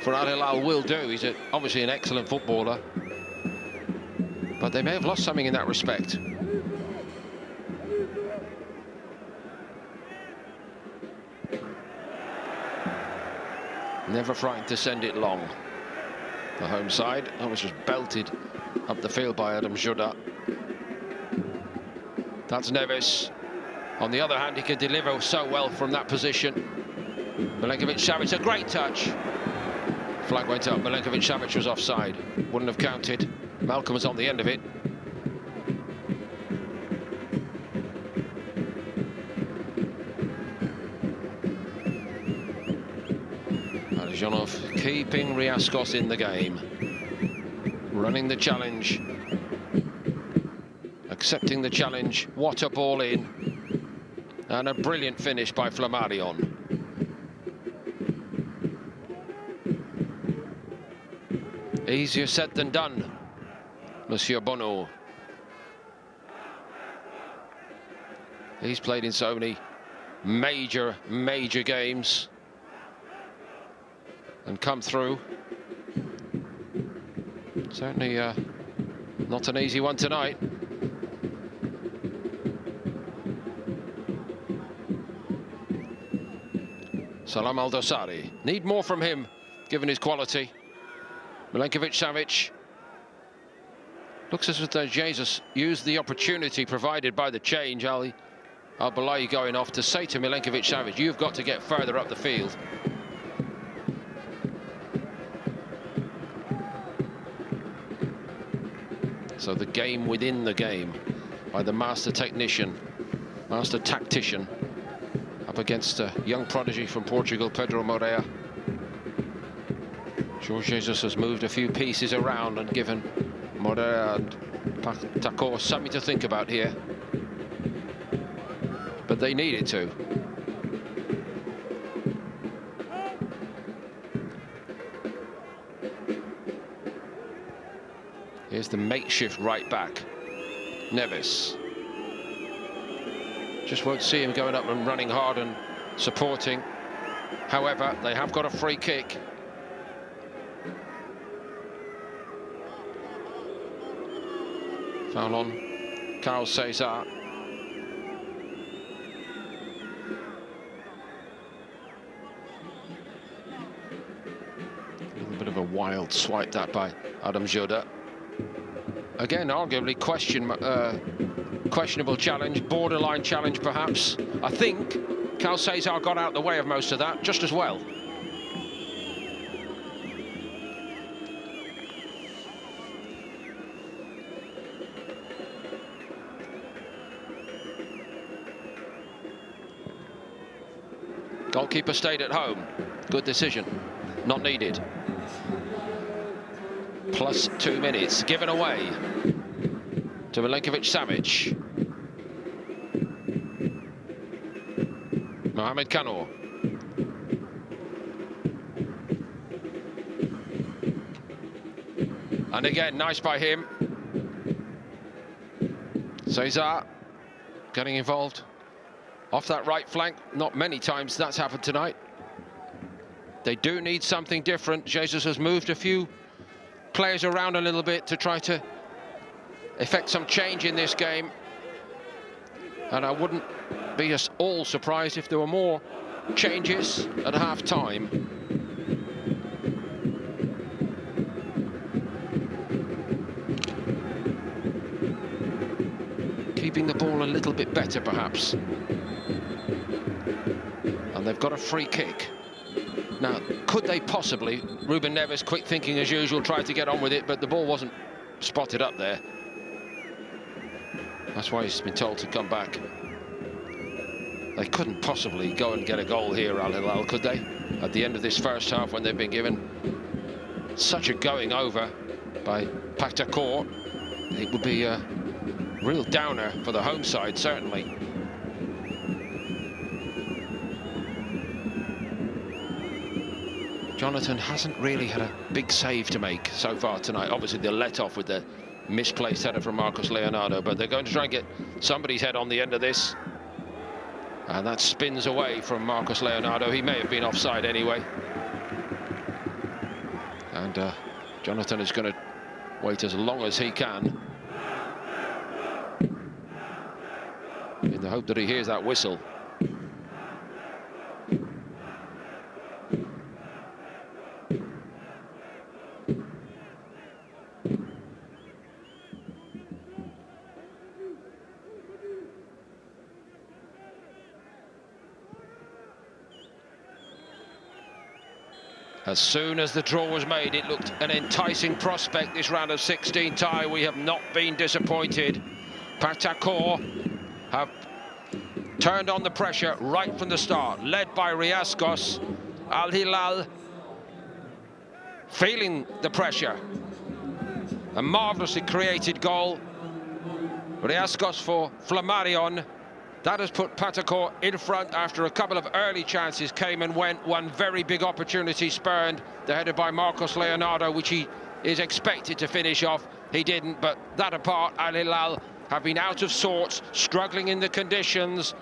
for Al Hilal will do. He's obviously an excellent footballer, but they may have lost something in that respect. Never frightened to send it long. The home side, that was just belted up the field by Adam Juda. That's Neves. On the other hand, he can deliver so well from that position. Milenkovic-Savic, a great touch. Flag went up. Milenkovic-Savic was offside. Wouldn't have counted. Malcolm was on the end of it. Alijonov keeping Riascos in the game. Running the challenge. Accepting the challenge. What a ball in. And a brilliant finish by Flammarion. Easier said than done, Monsieur Bono. He's played in so many major games and come through. Certainly not an easy one tonight. Salam Al-Dosari. Need more from him, given his quality. Milenkovic-Savic. Looks as though Jesus used the opportunity provided by the change. Al-Boulay going off to say to Milenkovic-Savic, you've got to get further up the field. So the game within the game by the master technician, master tactician, up against a young prodigy from Portugal, Pedro Moreira. Jorge Jesus has moved a few pieces around and given Moreira and Pakhtakor something to think about here. But they needed to. Here's the makeshift right back, Neves. Just won't see him going up and running hard and supporting. However, they have got a free kick. Foul on Carl Cesar. A little bit of a wild swipe that by Adam Juda. Again, arguably question questionable challenge, borderline challenge perhaps. I think KSA got out the way of most of that just as well. Goalkeeper stayed at home. Good decision. Not needed. Plus 2 minutes given away to Milenkovic-Savic. Mohamed Kanor. And again, nice by him. Cesar getting involved off that right flank. Not many times that's happened tonight. They do need something different. Jesus has moved a few players around a little bit to try to effect some change in this game. And I wouldn't be at all surprised if there were more changes at half-time. Keeping the ball a little bit better, perhaps. And they've got a free kick. Now, could they possibly, Ruben Neves, quick thinking as usual, tried to get on with it, but the ball wasn't spotted up there. That's why he's been told to come back. They couldn't possibly go and get a goal here, Al Hilal, could they? At the end of this first half, when they've been given such a going over by Pakhtakor, it would be a real downer for the home side, certainly. Jonathan hasn't really had a big save to make so far tonight. Obviously, they'll let off with the misplaced header from Marcos Leonardo, but they're going to try and get somebody's head on the end of this. And that spins away from Marcos Leonardo. He may have been offside anyway. And Jonathan is going to wait as long as he can, in the hope that he hears that whistle. As soon as the draw was made, it looked an enticing prospect, this round of 16 tie. We have not been disappointed. Pakhtakor have turned on the pressure right from the start, led by Riascos. Al Hilal feeling the pressure. A marvellously created goal. Riascos for Flammarion. That has put Pakhtakor in front after a couple of early chances came and went. One very big opportunity spurned, the header by Marcos Leonardo, which he is expected to finish off. He didn't, but that apart, Al Hilal have been out of sorts, struggling in the conditions,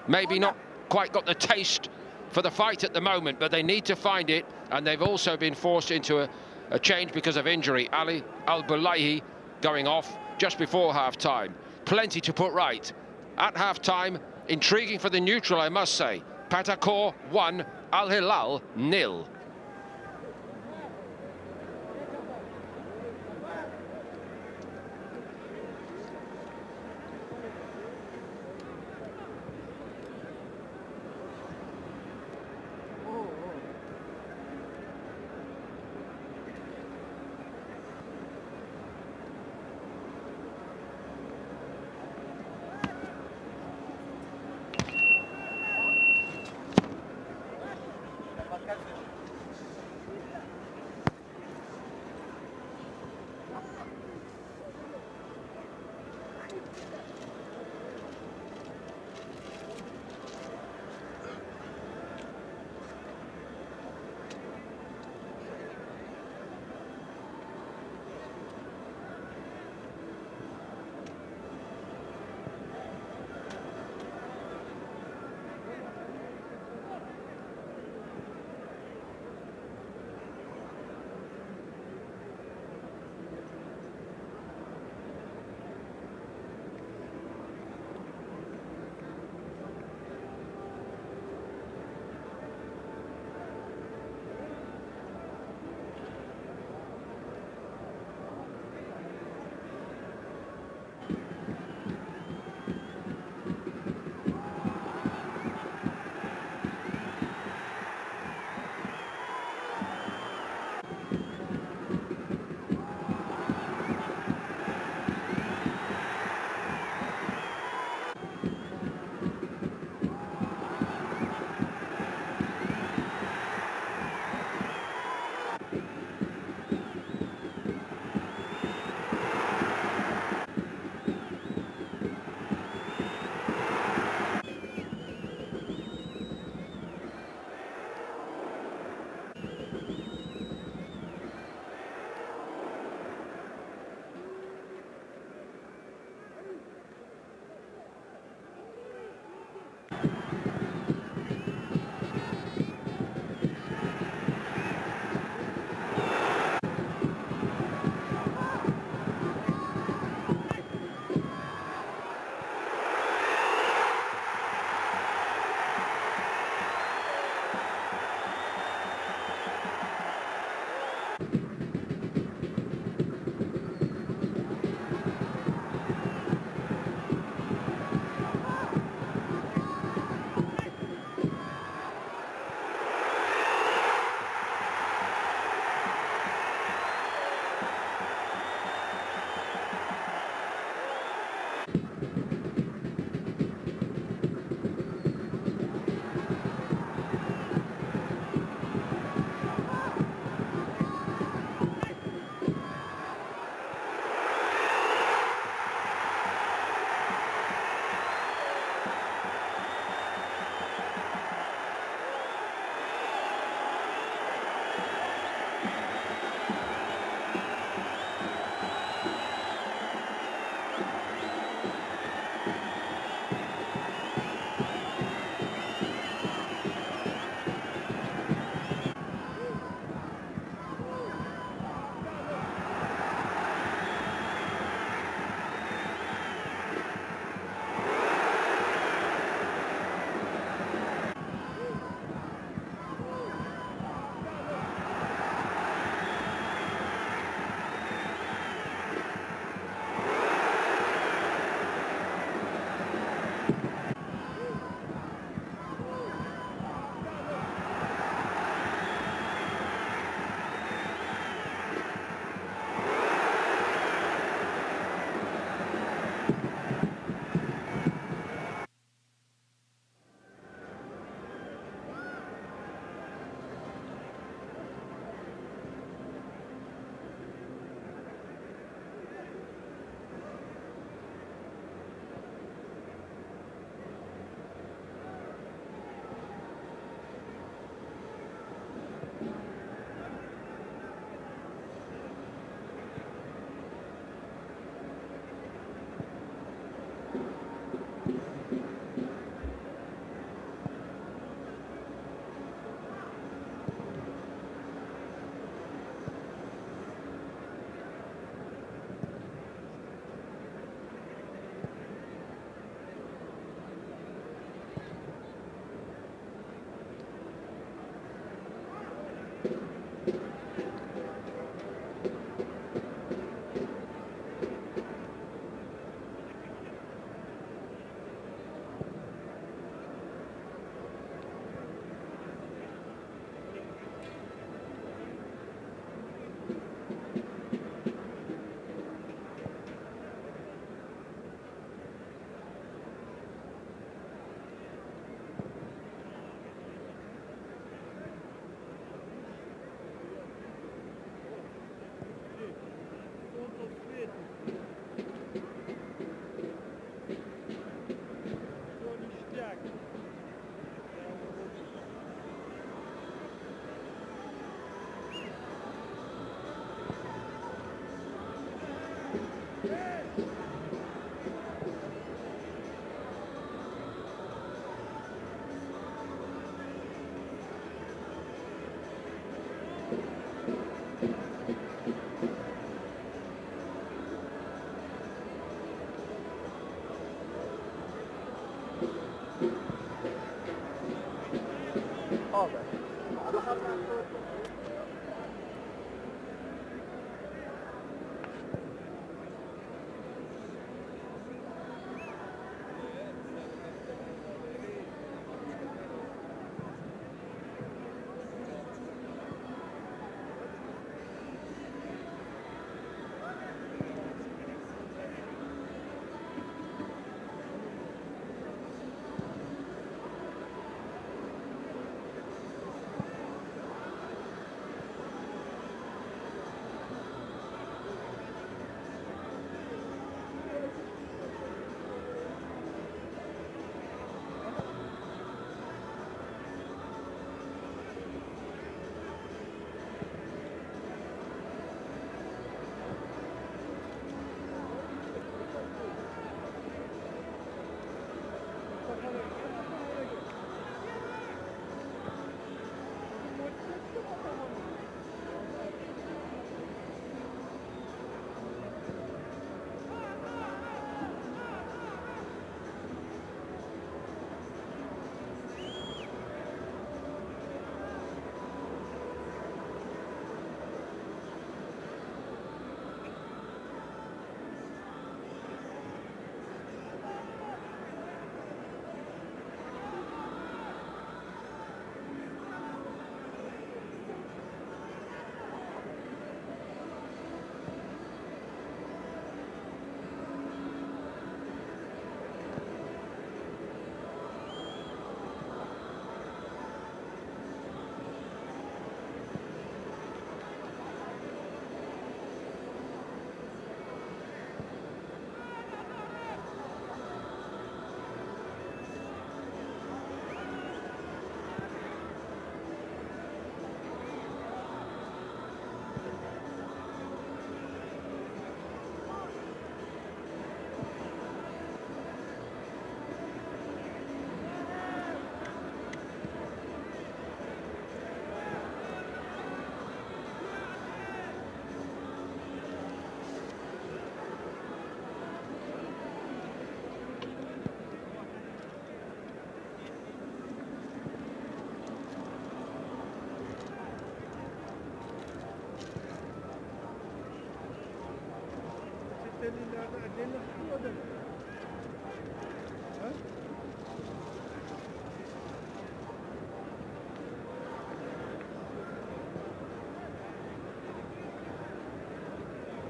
maybe not quite got the taste for the fight at the moment, but they need to find it, and they've also been forced into a change because of injury. Ali Al-Bulahi going off just before half-time. Plenty to put right. At half-time, intriguing for the neutral, I must say. Pakhtakor 1, Al Hilal 0.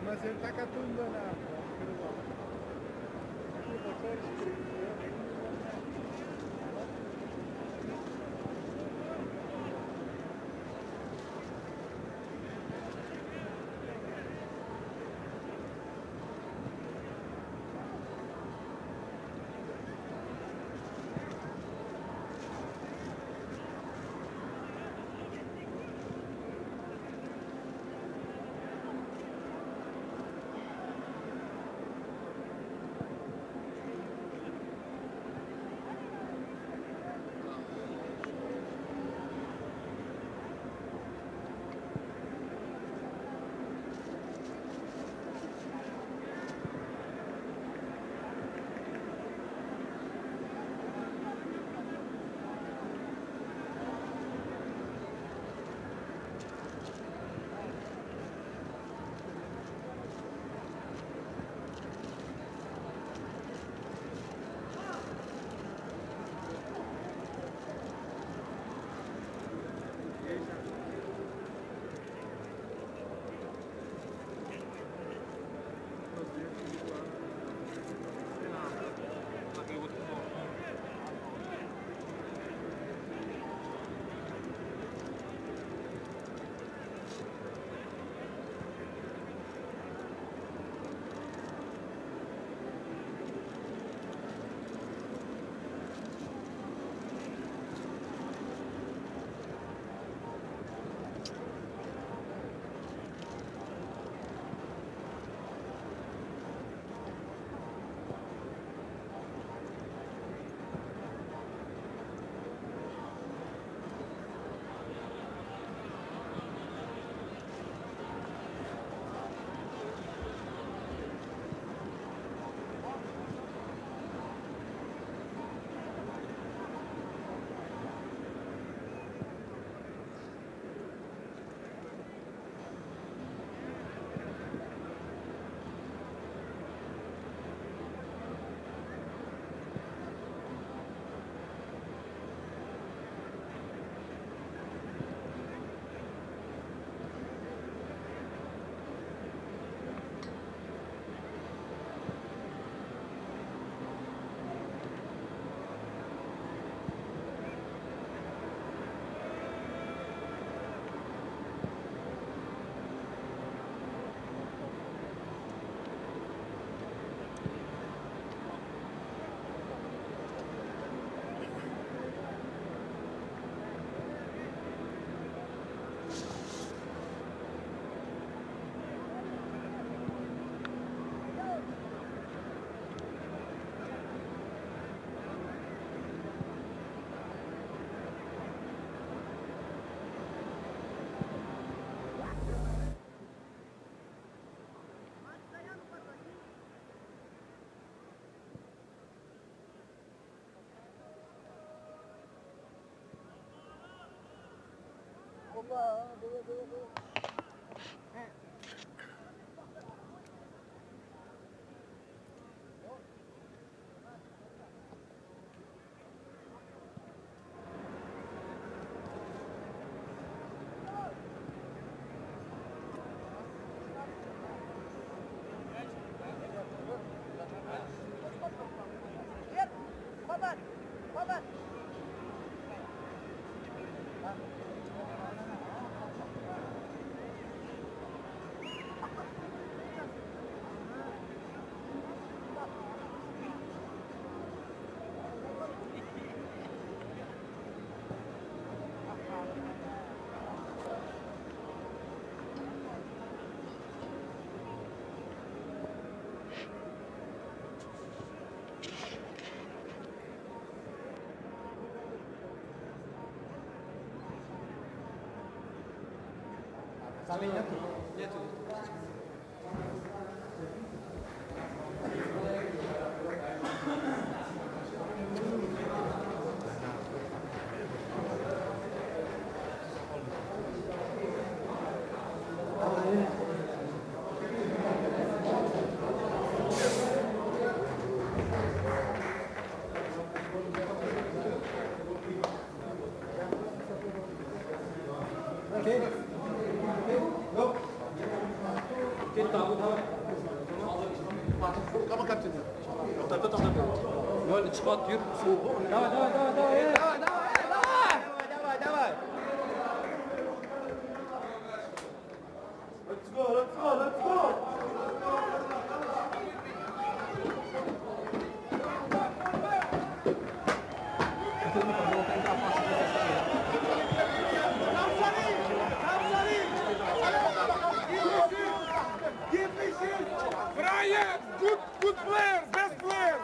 Mas ele tá catumbando a Good player, best player.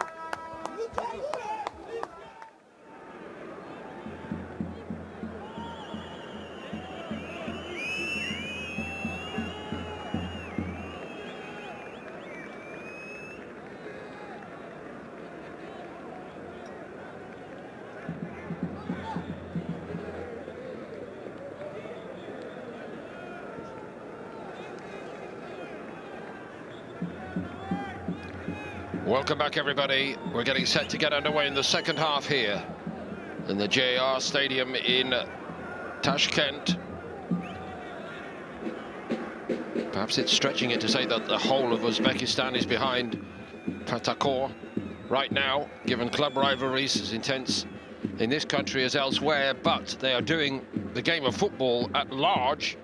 Welcome back, everybody. We're getting set to get underway in the second half here in the JR Stadium in Tashkent. Perhaps it's stretching it to say that the whole of Uzbekistan is behind Pakhtakor right now, given club rivalries as intense in this country as elsewhere, but they are doing the game of football at large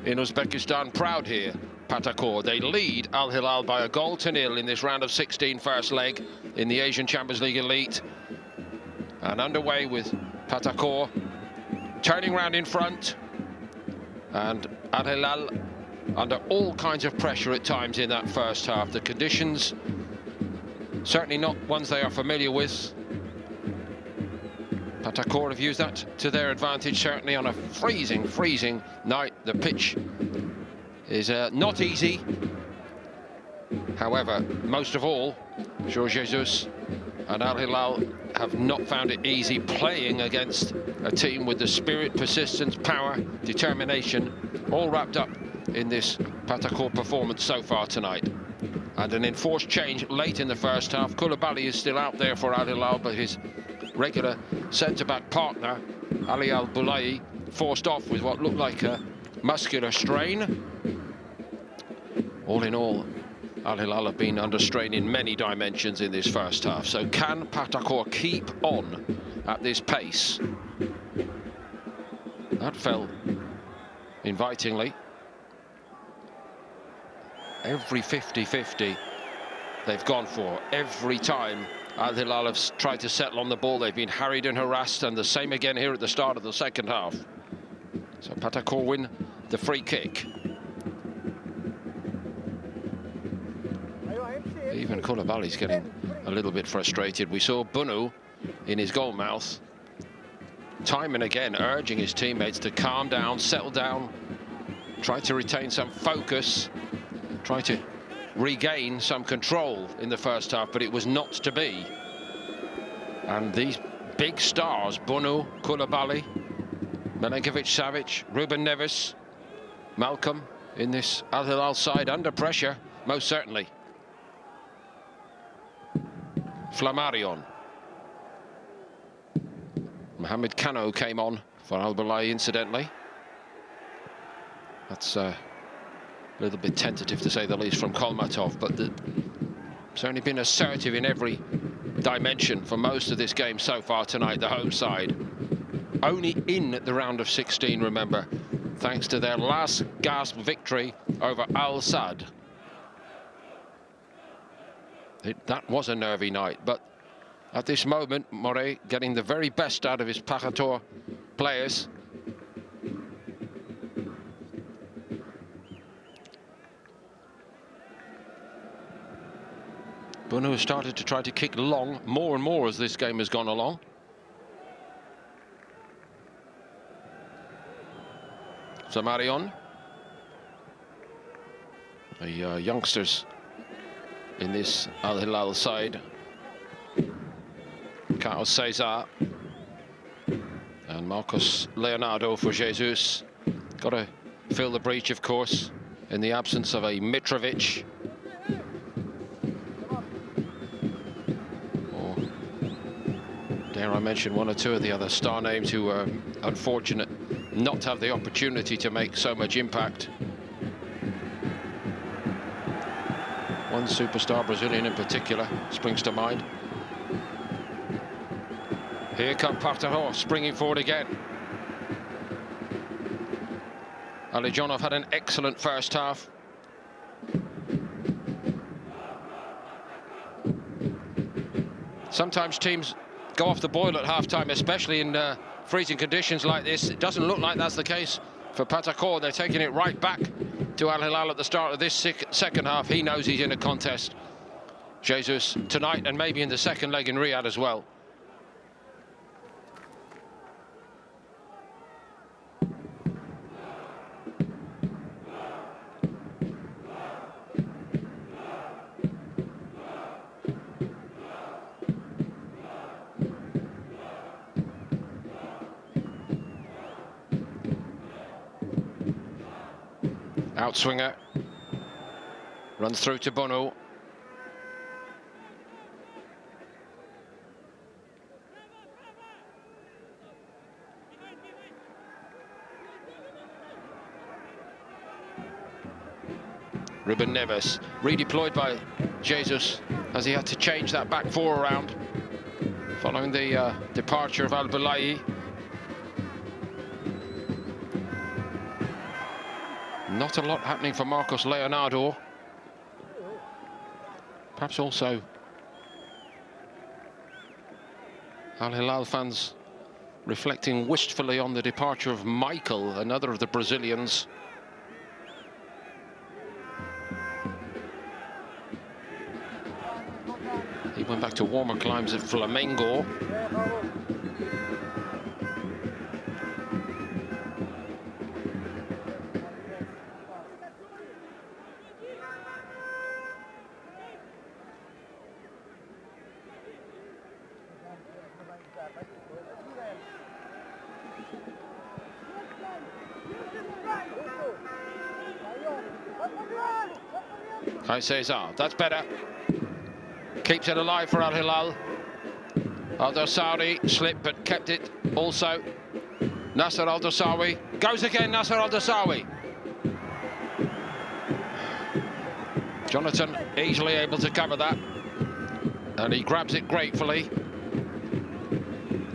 in Uzbekistan proud here. Pakhtakor, they lead Al Hilal by a goal to nil in this round of 16 first leg in the Asian Champions League Elite. And underway with Pakhtakor turning round in front, and Al Hilal under all kinds of pressure at times in that first half. The conditions certainly not ones they are familiar with. Pakhtakor have used that to their advantage, certainly on a freezing night. The pitch is not easy. However, most of all, Jorge Jesus and Al Hilal have not found it easy playing against a team with the spirit, persistence, power, determination, all wrapped up in this Pakhtakor performance so far tonight. And an enforced change late in the first half. Koulibaly is still out there for Al Hilal, but his regular centre-back partner, Ali Al-Boulaye, forced off with what looked like a muscular strain. All in all, Al Hilal have been under strain in many dimensions in this first half. So can Pakhtakor keep on at this pace? That fell invitingly. Every 50-50 they've gone for. Every time Al Hilal have tried to settle on the ball, they've been harried and harassed, and the same again here at the start of the second half. So Pakhtakor win the free kick. Even Koulibaly's getting a little bit frustrated. We saw Bunu in his goal mouth time and again urging his teammates to calm down, settle down, try to retain some focus, try to regain some control in the first half, but it was not to be. And these big stars, Bunu, Koulibaly, Milenkovic-Savic, Ruben Neves, Malcolm in this Al Hilal side under pressure, most certainly. Flammarion. Mohamed Kano came on for Al Balai, incidentally. That's a little bit tentative, to say the least, from Kolmatov, but certainly been assertive in every dimension for most of this game so far tonight, the home side. Only in the round of 16, remember, thanks to their last gasp victory over Al Sadd. That was a nervy night, but at this moment, Moret getting the very best out of his Pakhtakor players. Bunu has started to try to kick long more and more as this game has gone along. Zamarion. The youngsters in this Al Hilal side. KSA and Marcos Leonardo for Jesus. Got to fill the breach, of course, in the absence of a Mitrovic. Or dare I mention one or two of the other star names who were unfortunate not to have the opportunity to make so much impact. One superstar Brazilian in particular springs to mind. Here come Pakhtakor springing forward again. Alijonov had an excellent first half. Sometimes teams go off the boil at half-time, especially in freezing conditions like this. It doesn't look like that's the case for Pakhtakor. They're taking it right back to Al Hilal at the start of this second half. He knows he's in a contest. Jesus tonight, and maybe in the second leg in Riyadh as well. Outswinger runs through to Bunu. Ruben Neves redeployed by Jesus as he had to change that back four around following the departure of Al Balai. Not a lot happening for Marcos Leonardo. Perhaps also Al Hilal fans reflecting wistfully on the departure of Michael, another of the Brazilians. He went back to warmer climes at Flamengo. KSA, that's better. Keeps it alive for Al Hilal. Al-Dosawi slipped but kept it also. Nasser Al-Dosawi goes again. Nasser Al-Dosawi. Jonathan easily able to cover that, and he grabs it gratefully.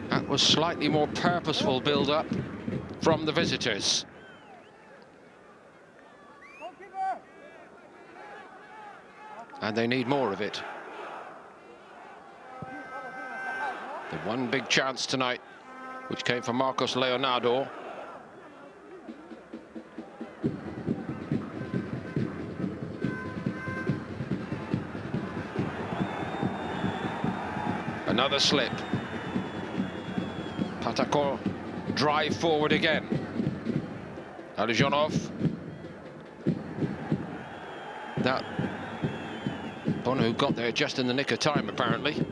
That was slightly more purposeful build-up from the visitors. And they need more of it. The one big chance tonight, which came from Marcos Leonardo. Another slip. Pakhtakor drive forward again. Alijonov. That Bunu got there just in the nick of time, apparently.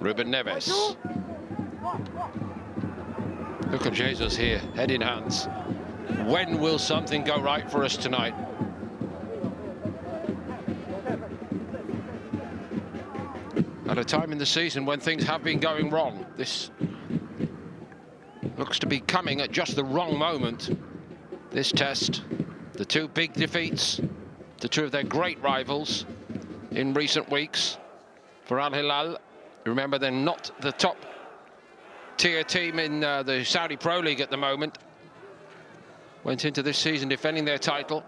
Ruben Neves. Look at Jesus here, head in hands. When will something go right for us tonight? At a time in the season when things have been going wrong, this looks to be coming at just the wrong moment. This test, the two big defeats, the two of their great rivals in recent weeks. For Al Hilal, remember they're not the top tier team in the Saudi Pro League at the moment. Went into this season defending their title.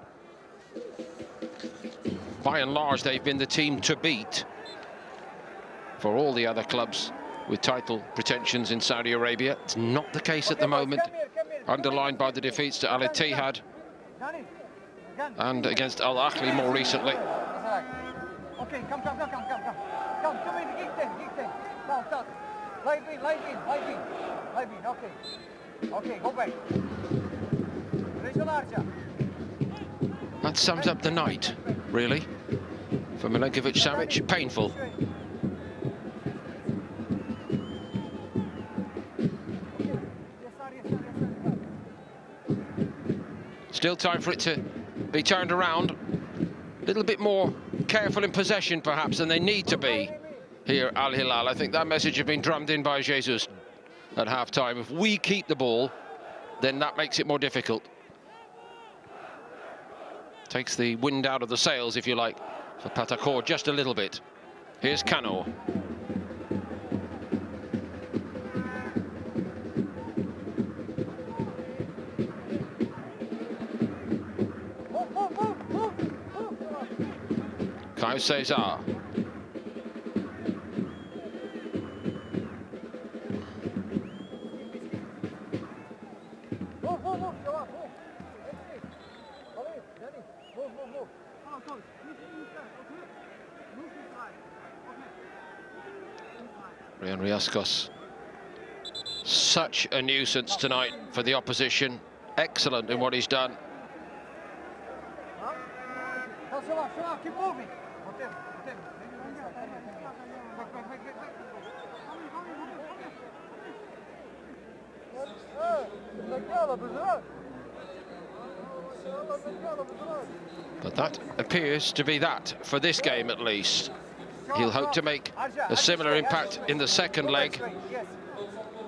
By and large, they've been the team to beat for all the other clubs with title pretensions in Saudi Arabia. It's not the case at the moment, underlined by the defeats to Al Ittihad and against Al Ahly more recently. Okay, come in, kick 10. Come, start. Live in, okay, go back. That sums up the night, really, for Milenkovic-Savic. Painful. Still time for it to be turned around. A little bit more careful in possession, perhaps, than they need to be here, Al Hilal. I think that message has been drummed in by Jesus at half-time. If we keep the ball, then that makes it more difficult. Takes the wind out of the sails, if you like, for Pakhtakor just a little bit. Here's Kano. KSA. Riascos. Such a nuisance tonight for the opposition. Excellent in what he's done. Keep moving. But that appears to be that for this game, at least. He'll hope to make a similar impact in the second leg.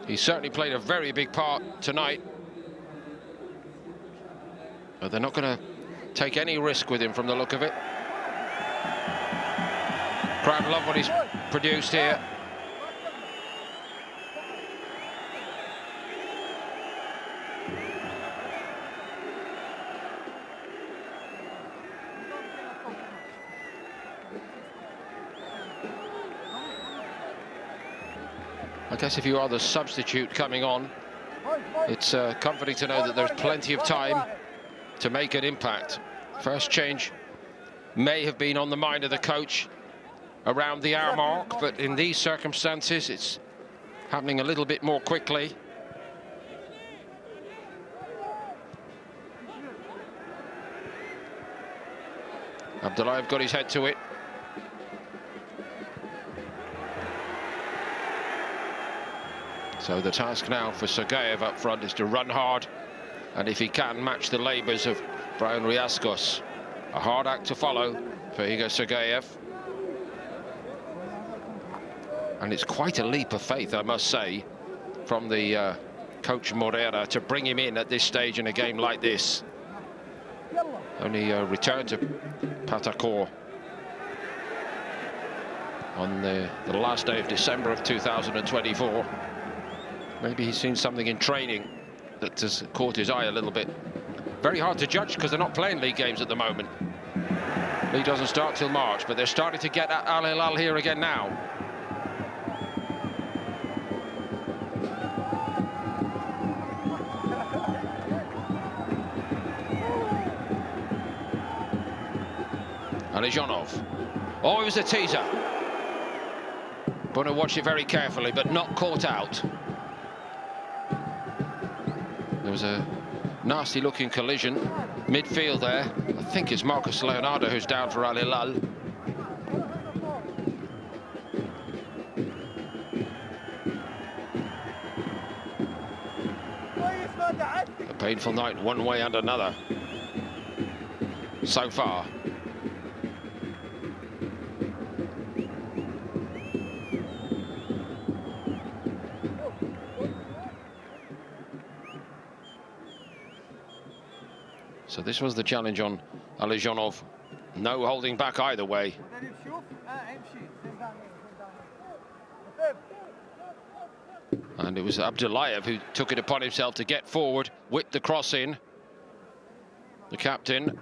He certainly played a very big part tonight. But they're not going to take any risk with him from the look of it. Crowd love what he's produced here. I guess if you are the substitute coming on, it's comforting to know that there's plenty of time to make an impact. First change may have been on the mind of the coach around the hour mark, but in these circumstances it's happening a little bit more quickly. Abdullayev got his head to it. So the task now for Sergeyev up front is to run hard, and if he can, match the labours of Brian Riascos. A hard act to follow for Igor Sergeyev. And it's quite a leap of faith, I must say, from the coach Morera to bring him in at this stage in a game like this. Only returned to Pakhtakor on the last day of December of 2024. Maybe he's seen something in training that has caught his eye a little bit. Very hard to judge because they're not playing league games at the moment. League doesn't start till March, but they're starting to get at Al Hilal here again now. Alijonov. Oh, it was a teaser. But I watched it very carefully, but not caught out. There was a nasty-looking collision. Midfield there. I think it's Marcus Leonardo who's down for Al Hilal. Painful night one way and another so far. So this was the challenge on Alijonov. No holding back either way. And it was Abdullayev who took it upon himself to get forward, whip the cross in. The captain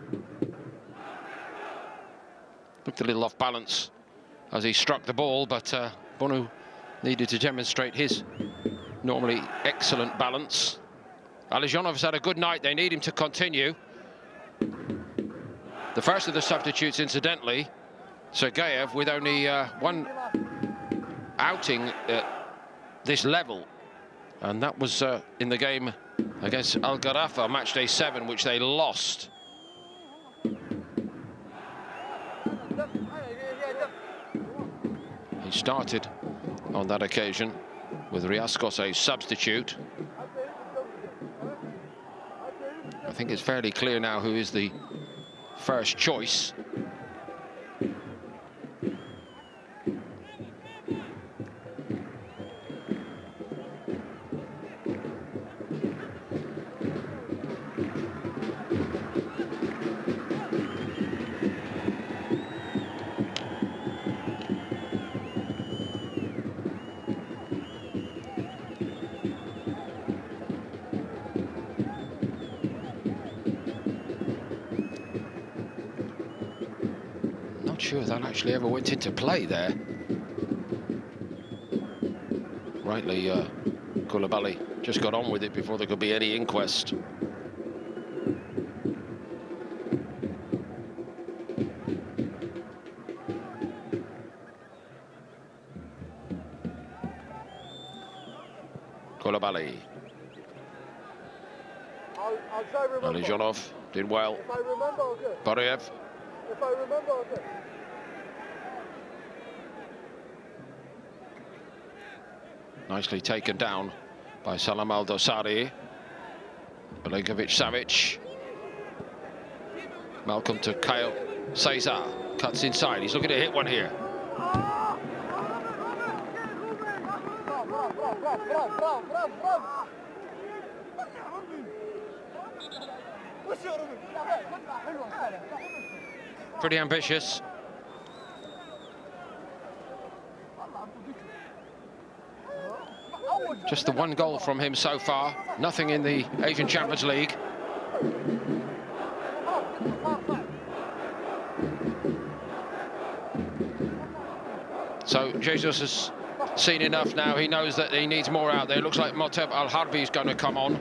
looked a little off balance as he struck the ball, but Bonu needed to demonstrate his normally excellent balance. Alijonov's had a good night. They need him to continue. The first of the substitutes, incidentally, Sergeyev, with only one outing at this level, and that was in the game against Al Gharafa, match day 7, which they lost. He started on that occasion with Riascos a substitute. I think it's fairly clear now who is the first choice. Sure that actually ever went into play there. Rightly, Koulibaly just got on with it before there could be any inquest. Koulibaly. Alijonov did well. If I remember, okay. Boriev. If I remember, okay. Nicely taken down by Salam Al-Dosari. Milinkovic-Savic. Malcolm to KSA. Cuts inside. He's looking to hit one here. Pretty ambitious. Just the one goal from him so far. Nothing in the Asian Champions League. So Jesus has seen enough now. He knows that he needs more out there. Looks like Moteb Al-Harbi is going to come on.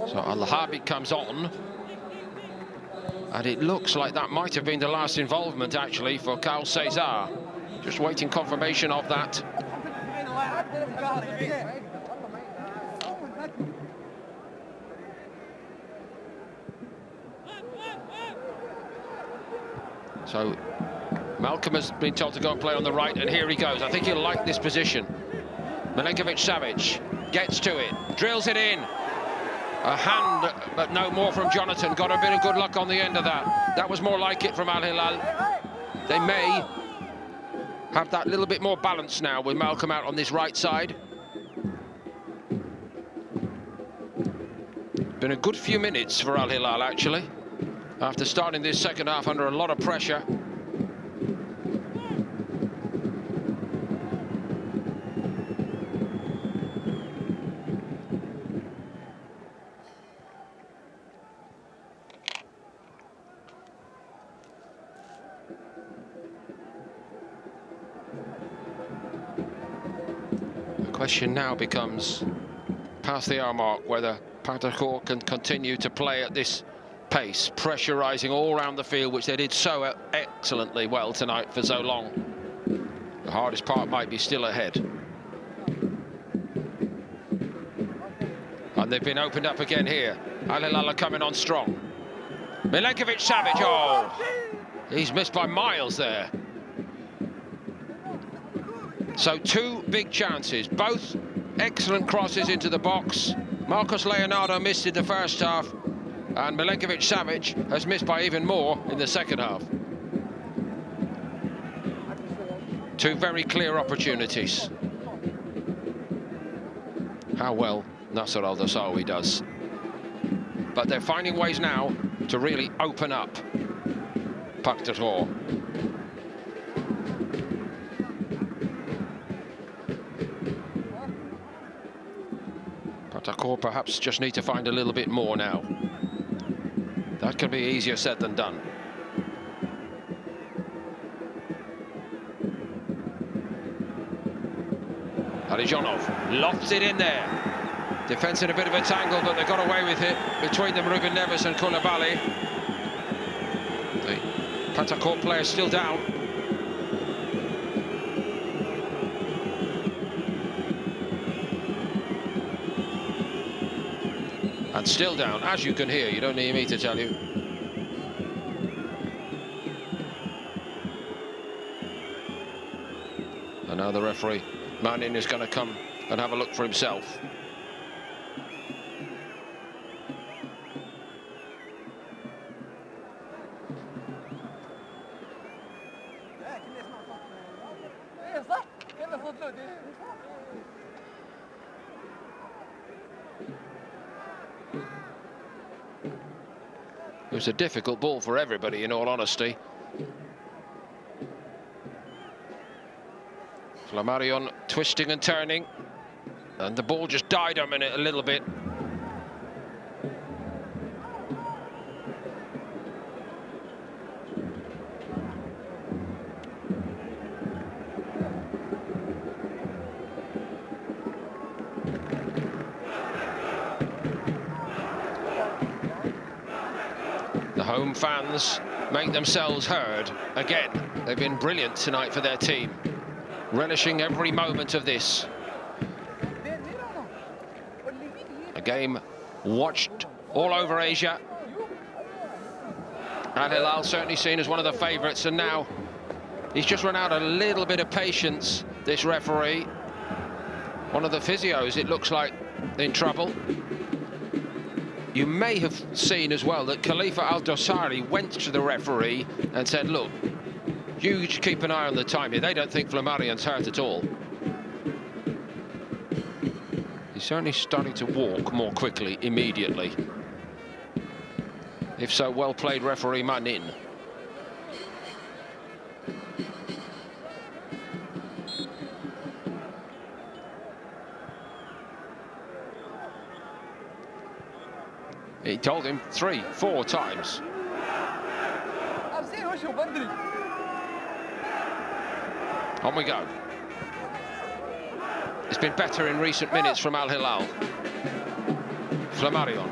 So Al-Harbi comes on, and it looks like that might have been the last involvement actually for Carl Cesar. Just waiting confirmation of that. So Malcolm has been told to go and play on the right, and here he goes. I think he'll like this position. Milinkovic-Savic gets to it, drills it in. A hand, but no more from Jonathan. Got a bit of good luck on the end of that. That was more like it from Al Hilal. They may have that little bit more balance now with Malcolm out on this right side. Been a good few minutes for Al Hilal, actually, after starting this second half under a lot of pressure. Question now becomes, past the hour mark, whether Pakhtakor can continue to play at this pace, pressurising all around the field, which they did so excellently well tonight for so long. The hardest part might be still ahead. And they've been opened up again here. Al Hilal are coming on strong. Milenkovic-Savic, oh! He's missed by miles there. So 2 big chances, both excellent crosses into the box. Marcos Leonardo missed in the first half, and Milenkovic-Savic has missed by even more in the second half. 2 very clear opportunities. How well Nasser Al-Dosawi does. But they're finding ways now to really open up Pakhtakor. Pakhtakor perhaps just need to find a little bit more now. That can be easier said than done. Alijonov lofts it in there. Defence in a bit of a tangle, but they got away with it. Between them, Ruben Neves and Koulibaly. The Pakhtakor player still down. And still down, as you can hear. You don't need me to tell you. And now the referee, Manin, is going to come and have a look for himself. It was a difficult ball for everybody, in all honesty. Flammarion twisting and turning, and the ball just died on it a little bit. The home fans make themselves heard again. They've been brilliant tonight for their team, relishing every moment of this. A game watched all over Asia. Al Hilal certainly seen as one of the favourites, and now he's just run out a little bit of patience, this referee. One of the physios, it looks like, in trouble. You may have seen as well that Khalifa Al-Dosari went to the referee and said, look, you keep an eye on the time here. They don't think Flammarion's hurt at all. He's certainly starting to walk more quickly immediately. If so, well played, referee Manin. He told him 3, 4 times. On we go. It's been better in recent minutes from Al Hilal. Flammarion.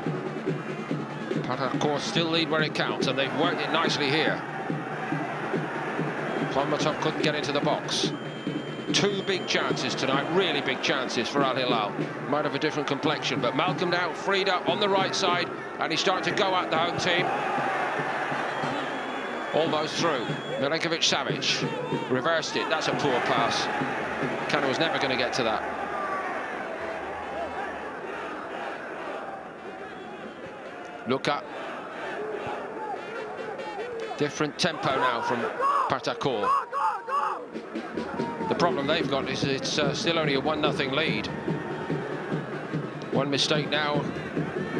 Pakhtakor still lead where it counts, and they've worked it nicely here. Kholmatov couldn't get into the box. 2 big chances tonight, really big chances for Al Hilal. Might have a different complexion, but Malcolm now freed up on the right side, and he's starting to go at the home team. Almost through. Milenkovic-Savic reversed it. That's a poor pass. Kanu was never going to get to that. Look up. Different tempo now from Pakhtakor. The problem they've got is it's still only a 1-0 lead. One mistake now,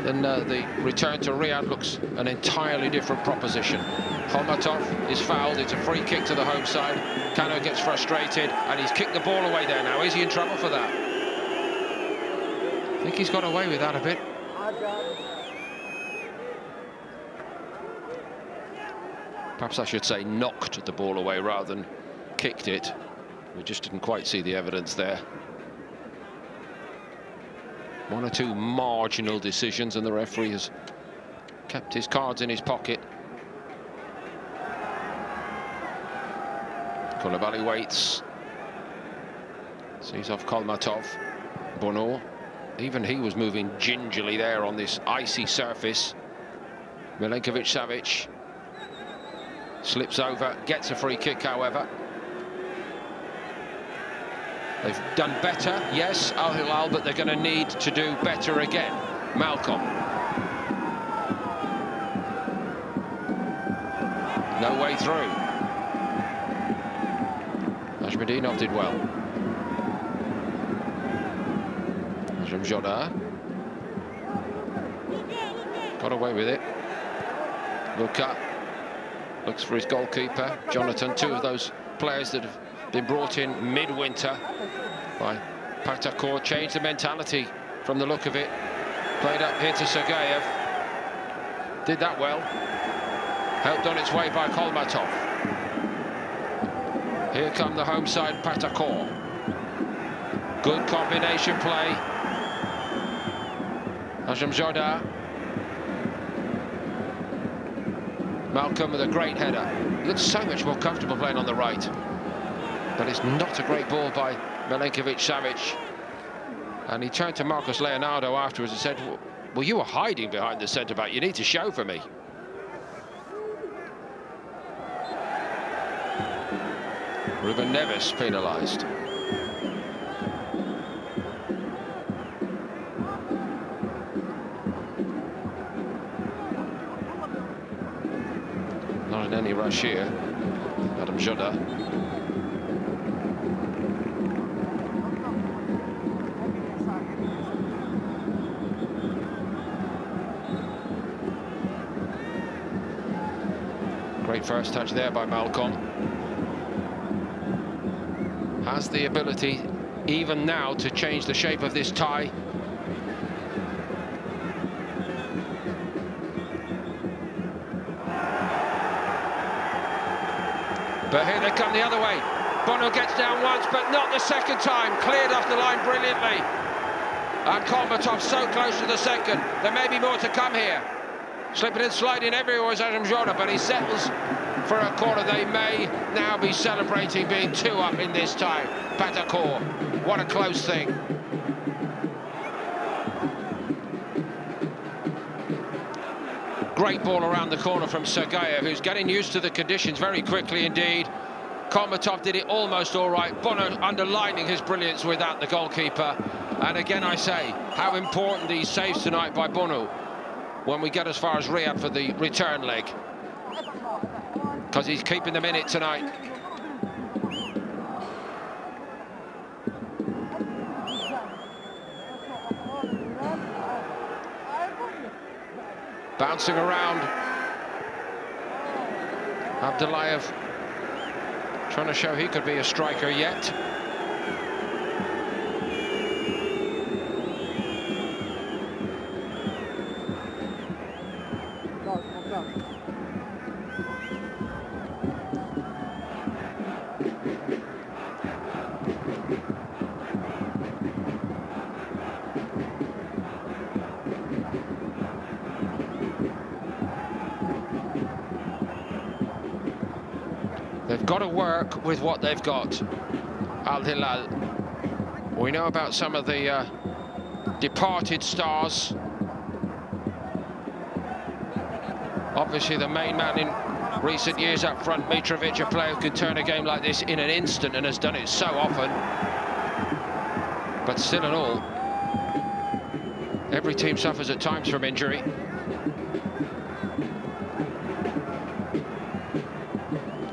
then the return to Riyadh looks an entirely different proposition. Kholmatov is fouled. It's a free kick to the home side. Kanu gets frustrated, and he's kicked the ball away there now. Is he in trouble for that? I think he's got away with that a bit. Perhaps I should say knocked the ball away rather than kicked it. We just didn't quite see the evidence there. 1 or 2 marginal decisions, and the referee has kept his cards in his pocket. Koulibaly waits. Sees off Kholmatov. Bono. Even he was moving gingerly there on this icy surface. Milenkovic-Savic slips over, gets a free kick, however. They've done better, yes, Al Hilal, but they're going to need to do better again. Malcolm. No way through. Ajmedinov did well. Joda got away with it. Luka looks for his goalkeeper, Jonathan. Two of those players that have been brought in mid-winter by Pakhtakor changed the mentality from the look of it. Played up here to Sergeyev. Did that well. Helped on its way by Kolmatov. Here come the home side, Pakhtakor. Good combination play. Joda. Malcolm with a great header. Looks so much more comfortable playing on the right. But it's not a great ball by Milenkovic-Savic. And he turned to Marcus Leonardo afterwards and said, well, you were hiding behind the centre-back. You need to show for me. Ruben Neves penalised. Not in any rush here. Adam Joda. Great first touch there by Malcolm. Has the ability, even now, to change the shape of this tie. But here they come the other way. Bono gets down once, but not the second time. Cleared off the line brilliantly. And Kolmatov so close to the second. There may be more to come here. Slipping and sliding everywhere is Adam Joda, but he settles for a corner. They may now be celebrating being 2 up in this tie. Pakhtakor, what a close thing. Great ball around the corner from Sergeyev, who's getting used to the conditions very quickly indeed. Kolmatov did it almost all right. Bono underlining his brilliance without the goalkeeper. And again, I say, how important these saves tonight by Bono when we get as far as Riyadh for the return leg. Because he's keeping them in it tonight. Bouncing around. Abdullayev trying to show he could be a striker yet. They've got to work with what they've got, Al Hilal. We know about some of the departed stars. Obviously the main man in recent years up front, Mitrovic, a player who can turn a game like this in an instant and has done it so often. But still in all, every team suffers at times from injury.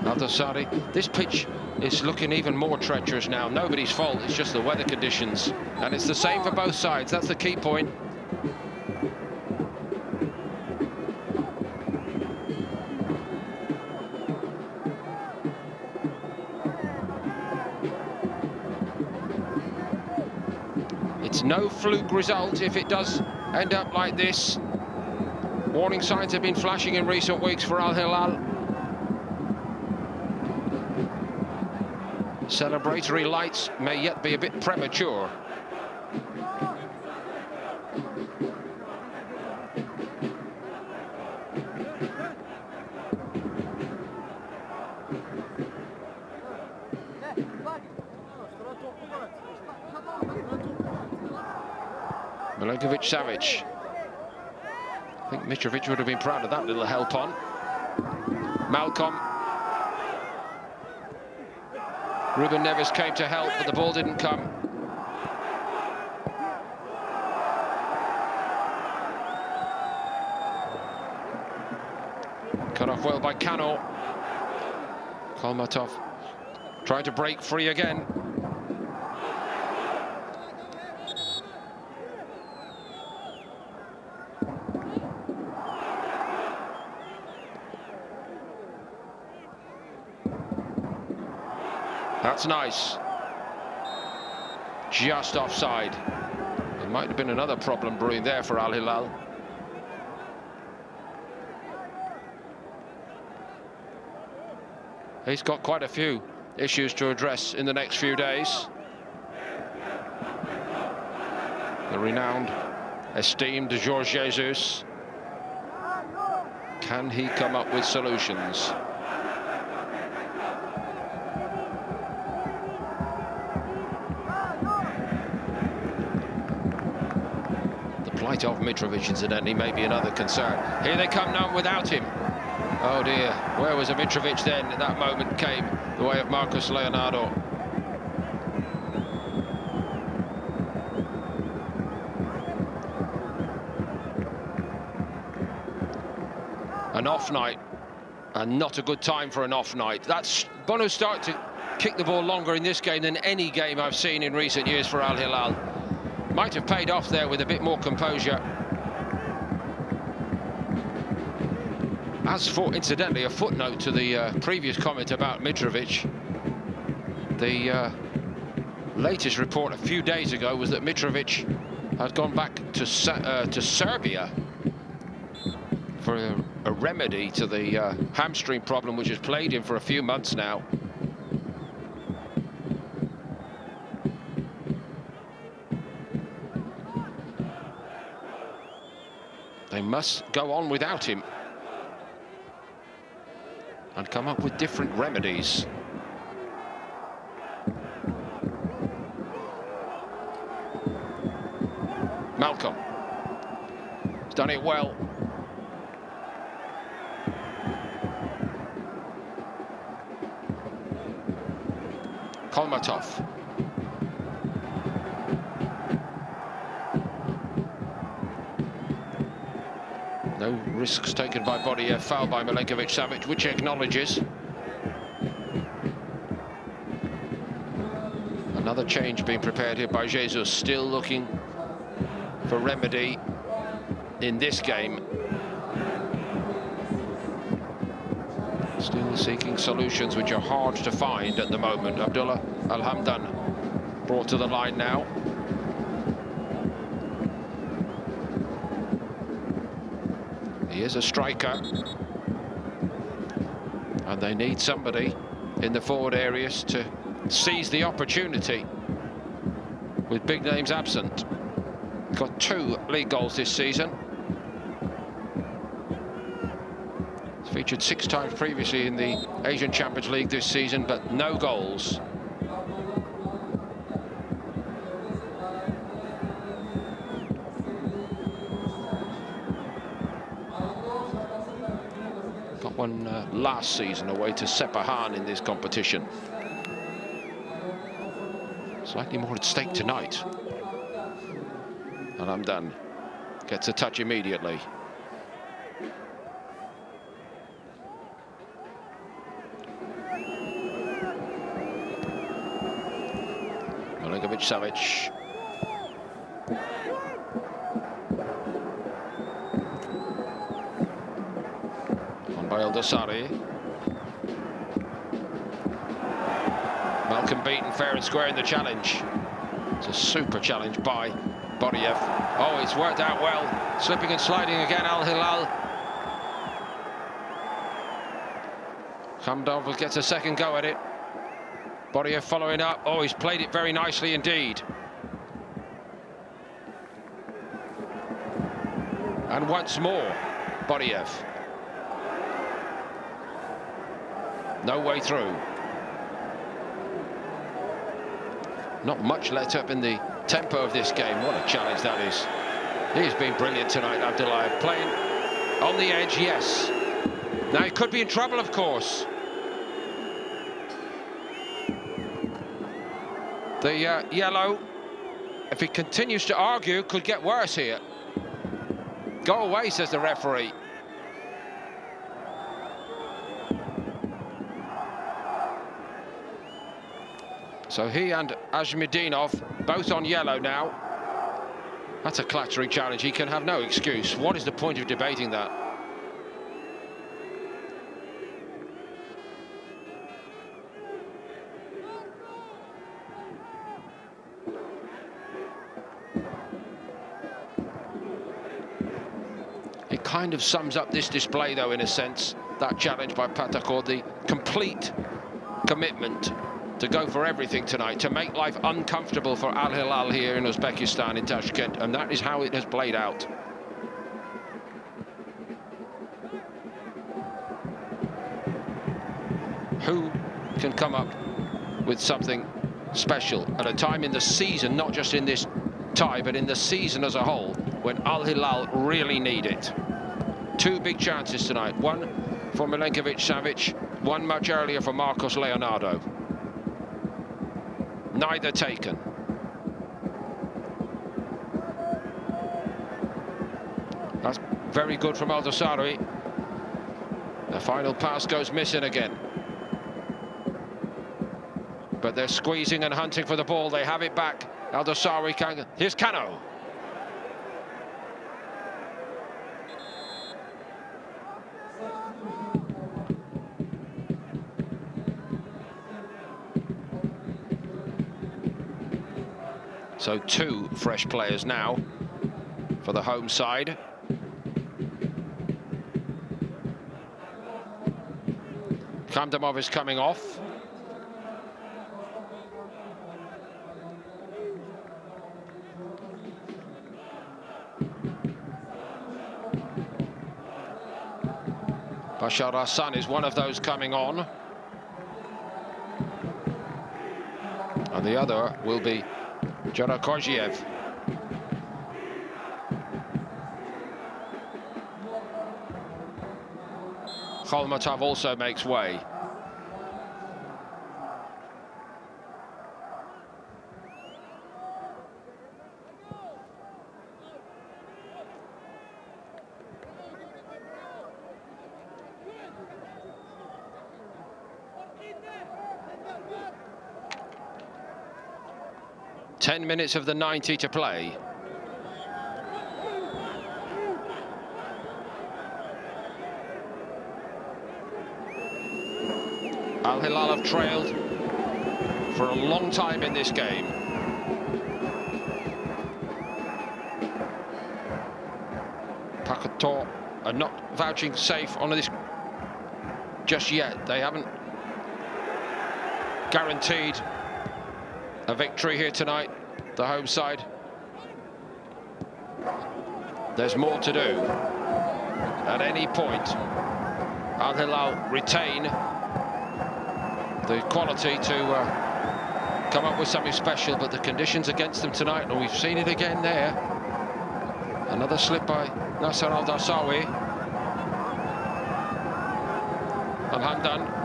Al-Dosari, this pitch is looking even more treacherous now. Nobody's fault, it's just the weather conditions. And it's the same for both sides, that's the key point. It's no fluke result if it does end up like this. Warning signs have been flashing in recent weeks for Al Hilal. Celebratory lights may yet be a bit premature. Milinkovic-Savic. I think Mitrovic would have been proud of that little help on. Malcolm. Ruben Neves came to help, but the ball didn't come. Cut off well by Kano. Kolmatov trying to break free again. That's nice. Just offside. There might have been another problem brewing there for Al Hilal. He's got quite a few issues to address in the next few days. The renowned, esteemed Jorge Jesus. Can he come up with solutions? The plight of Mitrovic, incidentally, may be another concern. Here they come now without him. Oh dear, where was Mitrovic then? That moment came the way of Marcos Leonardo. An off night, and not a good time for an off night. That's Bono started to kick the ball longer in this game than any game I've seen in recent years for Al Hilal. Might have paid off there with a bit more composure. As for, incidentally, a footnote to the previous comment about Mitrovic, the latest report a few days ago was that Mitrovic had gone back to Serbia for a remedy to the hamstring problem, which has plagued him for a few months now. They must go on without him and come up with different remedies. Malcolm. He's done it well. Kolmatov. No risks taken by Bodiev, foul by Milinkovic-Savic, which he acknowledges. Another change being prepared here by Jesus, still looking for remedy in this game. Still seeking solutions which are hard to find at the moment. Abdullah Al-Hamdan brought to the line now. He is a striker, and they need somebody in the forward areas to seize the opportunity with big names absent. Got 2 league goals this season. He's featured 6 times previously in the Asian Champions League this season, but no goals. One last season away to Sepahan in this competition. Slightly more at stake tonight. And I'm done. Gets a touch immediately. Milinkovic-Savic. By Eldosari. Malcolm beaten fair and square in the challenge. It's a super challenge by Bodiev. Oh, it's worked out well. Slipping and sliding again, Al Hilal. Hamdov gets a second go at it. Bodiev following up. Oh, he's played it very nicely indeed. And once more, Bodiev. No way through. Not much let up in the tempo of this game. What a challenge that is. He's been brilliant tonight, Abdullah. Playing on the edge, yes. Now he could be in trouble, of course. The yellow, if he continues to argue, could get worse here. Go away, says the referee. So he and Ajmedinov both on yellow now. That's a clattering challenge. He can have no excuse. What is the point of debating that? It kind of sums up this display, though, in a sense, that challenge by Pakhtakor, the complete commitment to go for everything tonight, to make life uncomfortable for Al Hilal here in Uzbekistan, in Tashkent, and that is how it has played out. Who can come up with something special at a time in the season, not just in this tie, but in the season as a whole, when Al Hilal really need it? Two big chances tonight, one for Milenkovic-Savic, one much earlier for Marcos Leonardo. Neither taken. That's very good from Al-Dosari. The final pass goes missing again. But they're squeezing and hunting for the ball. They have it back. Al-Dosari can... Here's Cano. So two fresh players now for the home side. Khamdamov is coming off. Bashar Hassan is one of those coming on. And the other will be Jarakozhiev. Kholmatov also makes way. Ten minutes of the 90 to play. Al Hilal have trailed for a long time in this game. Pakhtakor are not vouching safe on this just yet. They haven't guaranteed a victory here tonight, the home side. There's more to do. At any point, Al Hilal retain the quality to come up with something special, but the conditions against them tonight, and we've seen it again there. Another slip by Nasser Al-Darsawi. Al-Hamdan.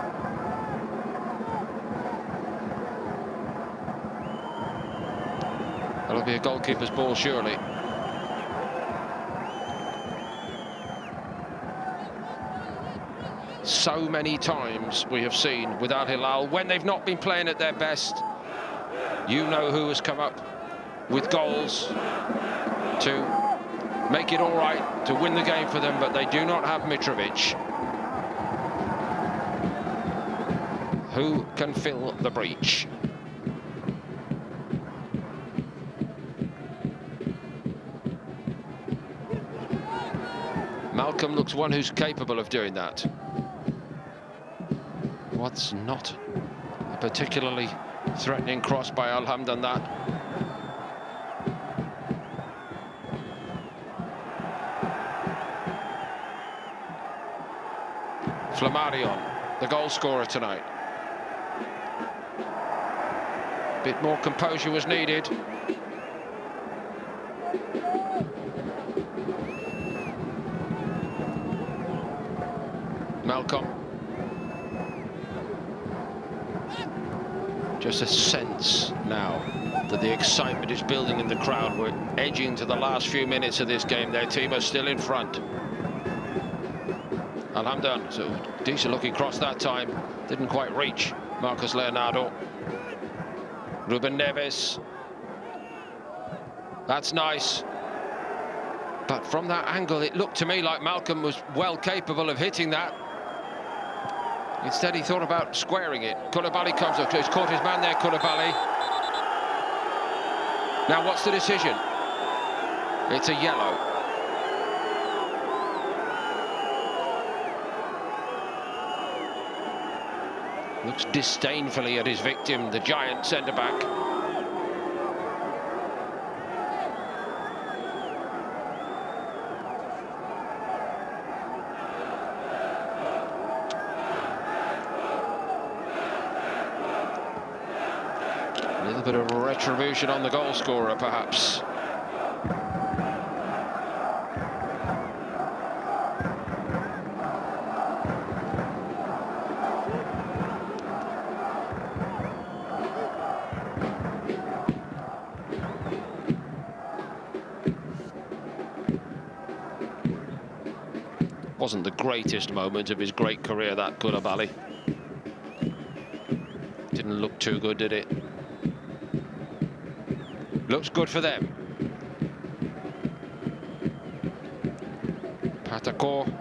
That'll be a goalkeeper's ball, surely. So many times we have seen with Al Hilal, when they've not been playing at their best, you know who has come up with goals to make it all right, to win the game for them, but they do not have Mitrovic, who can fill the breach. Malcolm looks one who's capable of doing that. What's not a particularly threatening cross by Al-Hamdan, that. Flammarion, the goal scorer tonight. Bit more composure was needed. Malcolm. Just a sense now that the excitement is building in the crowd. We're edging to the last few minutes of this game. Their team are still in front. Alhamdan, so decent looking cross that time. Didn't quite reach Marcus Leonardo. Ruben Neves. That's nice. But from that angle, it looked to me like Malcolm was well capable of hitting that. Instead, he thought about squaring it. Koulibaly comes up. He's caught his man there, Koulibaly. Now, what's the decision? It's a yellow. Looks disdainfully at his victim, the giant centre-back. A little bit of retribution on the goal scorer, perhaps. Wasn't the greatest moment of his great career, that Koulibaly. Didn't look too good, did it? Looks good for them. Pakhtakor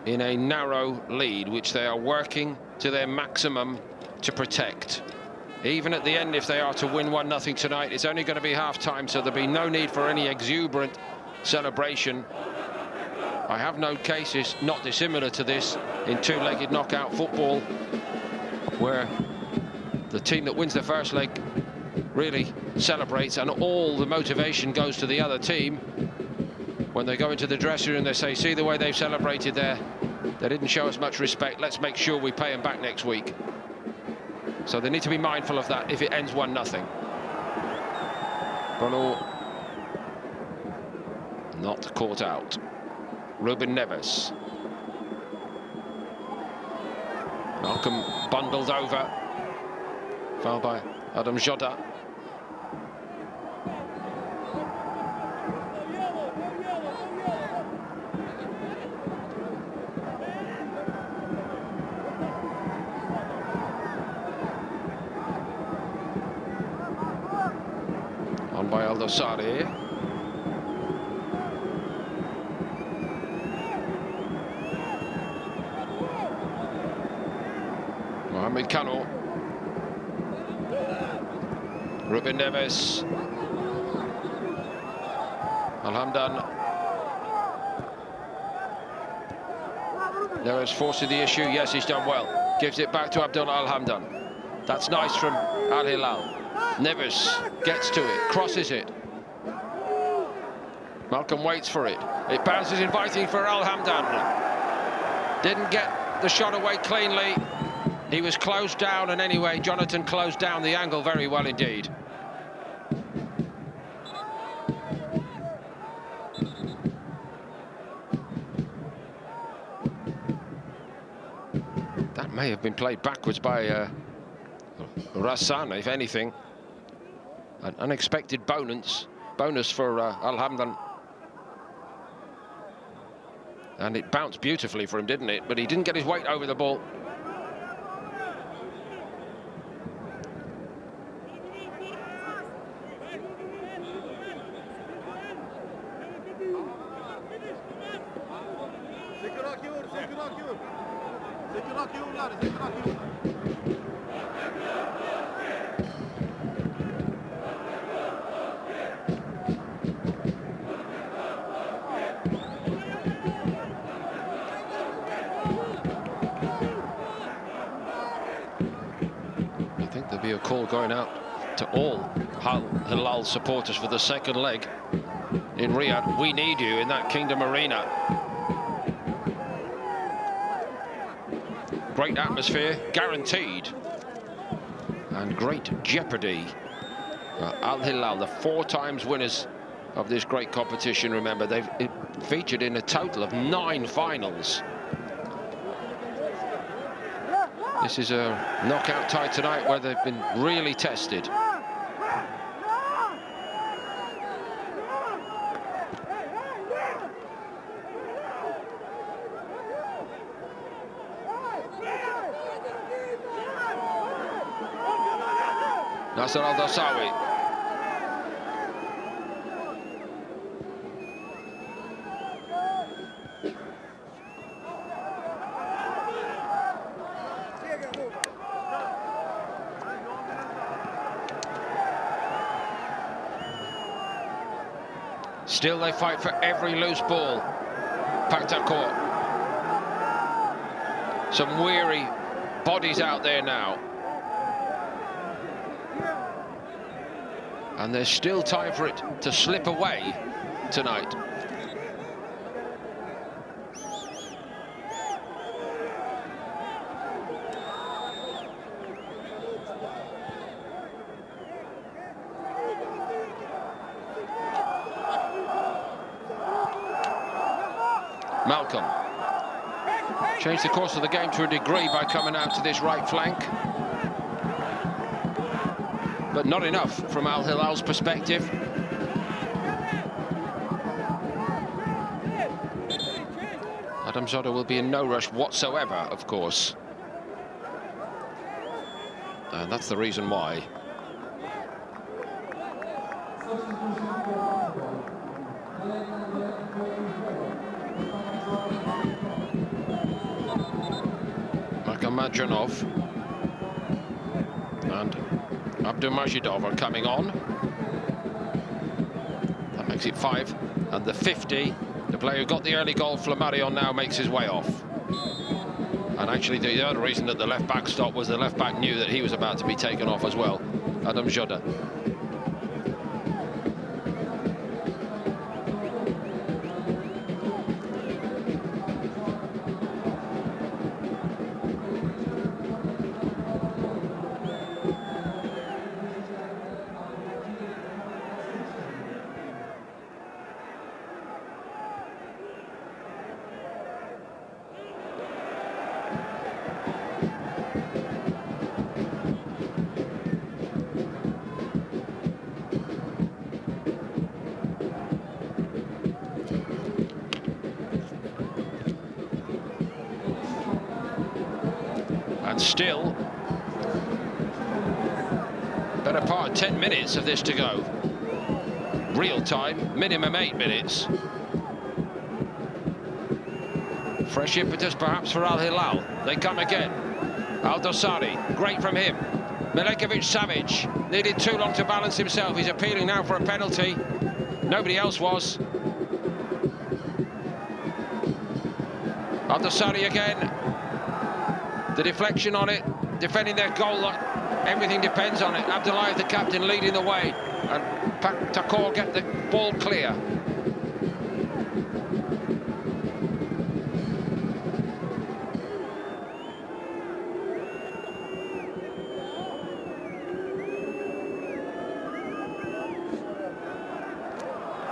in a narrow lead, which they are working to their maximum to protect. Even at the end, if they are to win 1-0 tonight, it's only going to be half-time, so there'll be no need for any exuberant celebration. I have known cases not dissimilar to this in two-legged knockout football, where the team that wins the first leg really celebrates, and all the motivation goes to the other team. When they go into the dressing room, they say, see the way they've celebrated there? They didn't show us much respect. Let's make sure we pay them back next week. So they need to be mindful of that if it ends 1-0. Bono not caught out. Ruben Neves. Malcolm bundled over. Foul by Adam Jota. On by Aldosari. Mohamed Kano. Ruben Neves. Alhamdan. Neves forcing the issue. Yes, he's done well. Gives it back to Abdullah Alhamdan. That's nice from Al Hilal. Neves gets to it, crosses it. Malcolm waits for it. It bounces, inviting for Alhamdan. Didn't get the shot away cleanly. He was closed down, and anyway, Jonathan closed down the angle very well indeed. That may have been played backwards by Rassan, if anything. An unexpected bonus for Alhamdan. And it bounced beautifully for him, didn't it? But he didn't get his weight over the ball. There'll be a call going out to all Hilal supporters for the second leg in Riyadh. We need you in that Kingdom Arena. Great atmosphere, guaranteed. And great jeopardy. Al Hilal, the 4 times winners of this great competition. Remember, they've featured in a total of 9 finals. This is a knockout tie tonight where they've been really tested. Nasser Al-Dosawi. Still they fight for every loose ball. Pakhtakor. Some weary bodies out there now. And there's still time for it to slip away tonight. Malcolm changed the course of the game to a degree by coming out to this right flank. But not enough from Al Hilal's perspective. Adam Zoda will be in no rush whatsoever, of course. And that's the reason why. Makhmadjanov and Abdulmajidov are coming on. That makes it 5. And the 50, the player who got the early goal, Flammarion, now makes his way off. And actually the other reason that the left back stopped was the left back knew that he was about to be taken off as well. Adam Zoda. And still, better part of 10 minutes of this to go. Real time, minimum 8 minutes. Fresh impetus perhaps for Al Hilal. They come again. Al-Dosari, great from him. Milenkovic-Savic needed too long to balance himself. He's appealing now for a penalty. Nobody else was. Al-Dosari again. The deflection on it, defending their goal, everything depends on it. Abdullahi, the captain, leading the way, and Pakhtakor get the ball clear.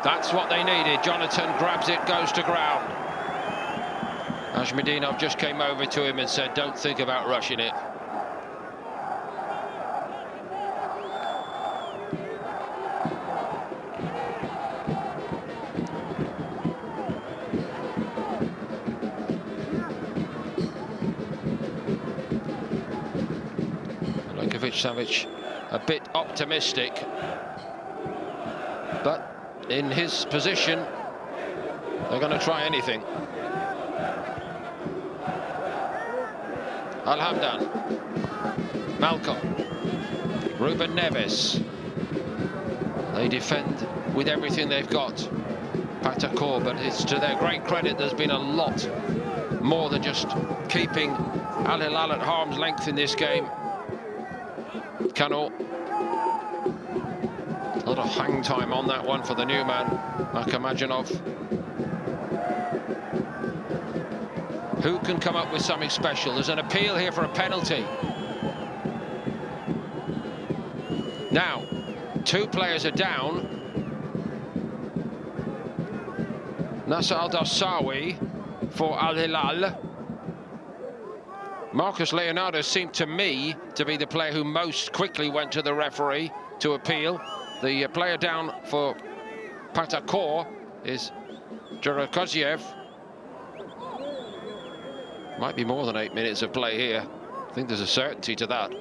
That's what they needed. Jonathan grabs it, goes to ground. Ajmedinov just came over to him and said, don't think about rushing it. Milenkovic-Savic a bit optimistic, but in his position, they're going to try anything. Al-Hamdan, Malcolm, Ruben Neves. They defend with everything they've got. Pakhtakor, but it's to their great credit, there's been a lot more than just keeping Al Hilal at harm's length in this game. Kano. A lot of hang time on that one for the new man, Makhmadjanov. Who can come up with something special? There's an appeal here for a penalty. Now, 2 players are down. Nasser Al-Dawsawi for Al Hilal. Marcus Leonardo seemed to me to be the player who most quickly went to the referee to appeal. The player down for Pakhtakor is Koziev. Might be more than 8 minutes of play here. I think there's a certainty to that.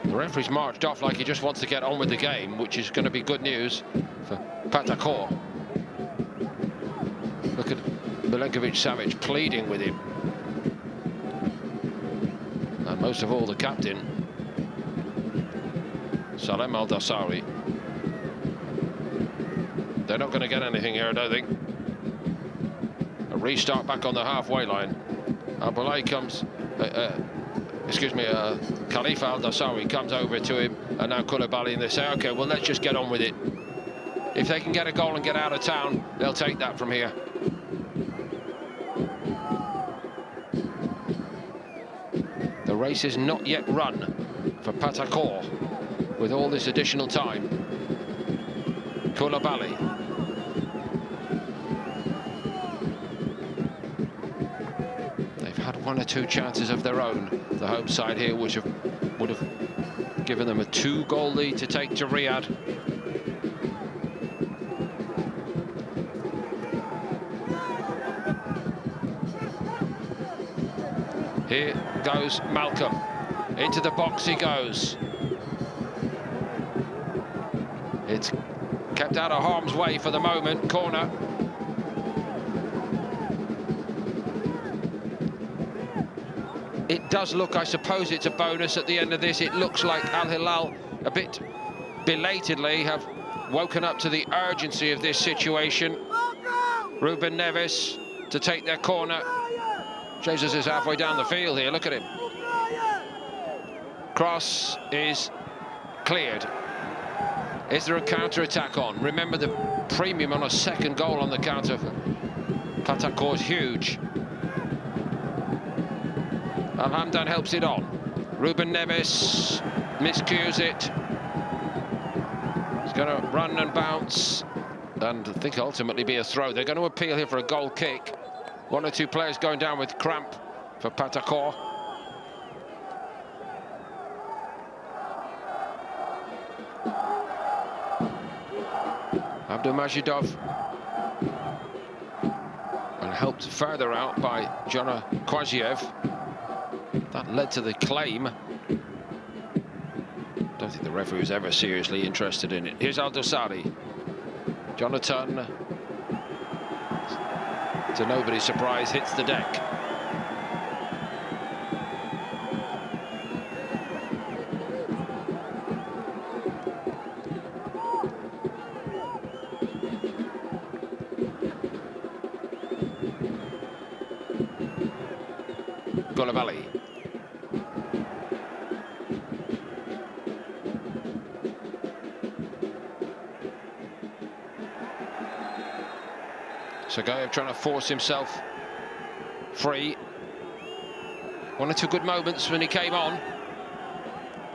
The referee's marched off like he just wants to get on with the game, which is going to be good news for Pakhtakor. Look at Milenkovic-Savic pleading with him. And most of all, the captain, Salem Al-Dawsawi. They're not going to get anything here, I don't think. A restart back on the halfway line. Abulay comes... Khalifa Al-Dawsawi comes over to him, and now Koulibaly, and they say, OK, well, let's just get on with it. If they can get a goal and get out of town, they'll take that from here. The race is not yet run for Pakhtakor with all this additional time. Koulibaly. They've had 1 or 2 chances of their own, the home side here, which would have given them a 2-goal lead to take to Riyadh. Here goes Malcolm. Into the box he goes. It's kept out of harm's way for the moment. Corner. It does look, I suppose it's a bonus at the end of this. It looks like Al Hilal, a bit belatedly, have woken up to the urgency of this situation. Ruben Neves to take their corner. Jesus is halfway down the field here, look at him. Cross is cleared. Is there a counter-attack on? Remember, the premium on a second goal on the counter for Pakhtakor is huge. Al-Hamdan helps it on. Ruben Neves miscues it. He's going to run and bounce, and I think ultimately be a throw. They're going to appeal here for a goal kick. 1 or 2 players going down with cramp for Pakhtakor. Abdulmajidov, and helped further out by Jona Koziev. That led to the claim. Don't think the referee was ever seriously interested in it. Here's Al-Dawsawi. Jonathan, to nobody's surprise, hits the deck. Koulibaly. Sergeyev trying to force himself free. 1 or 2 good moments when he came on.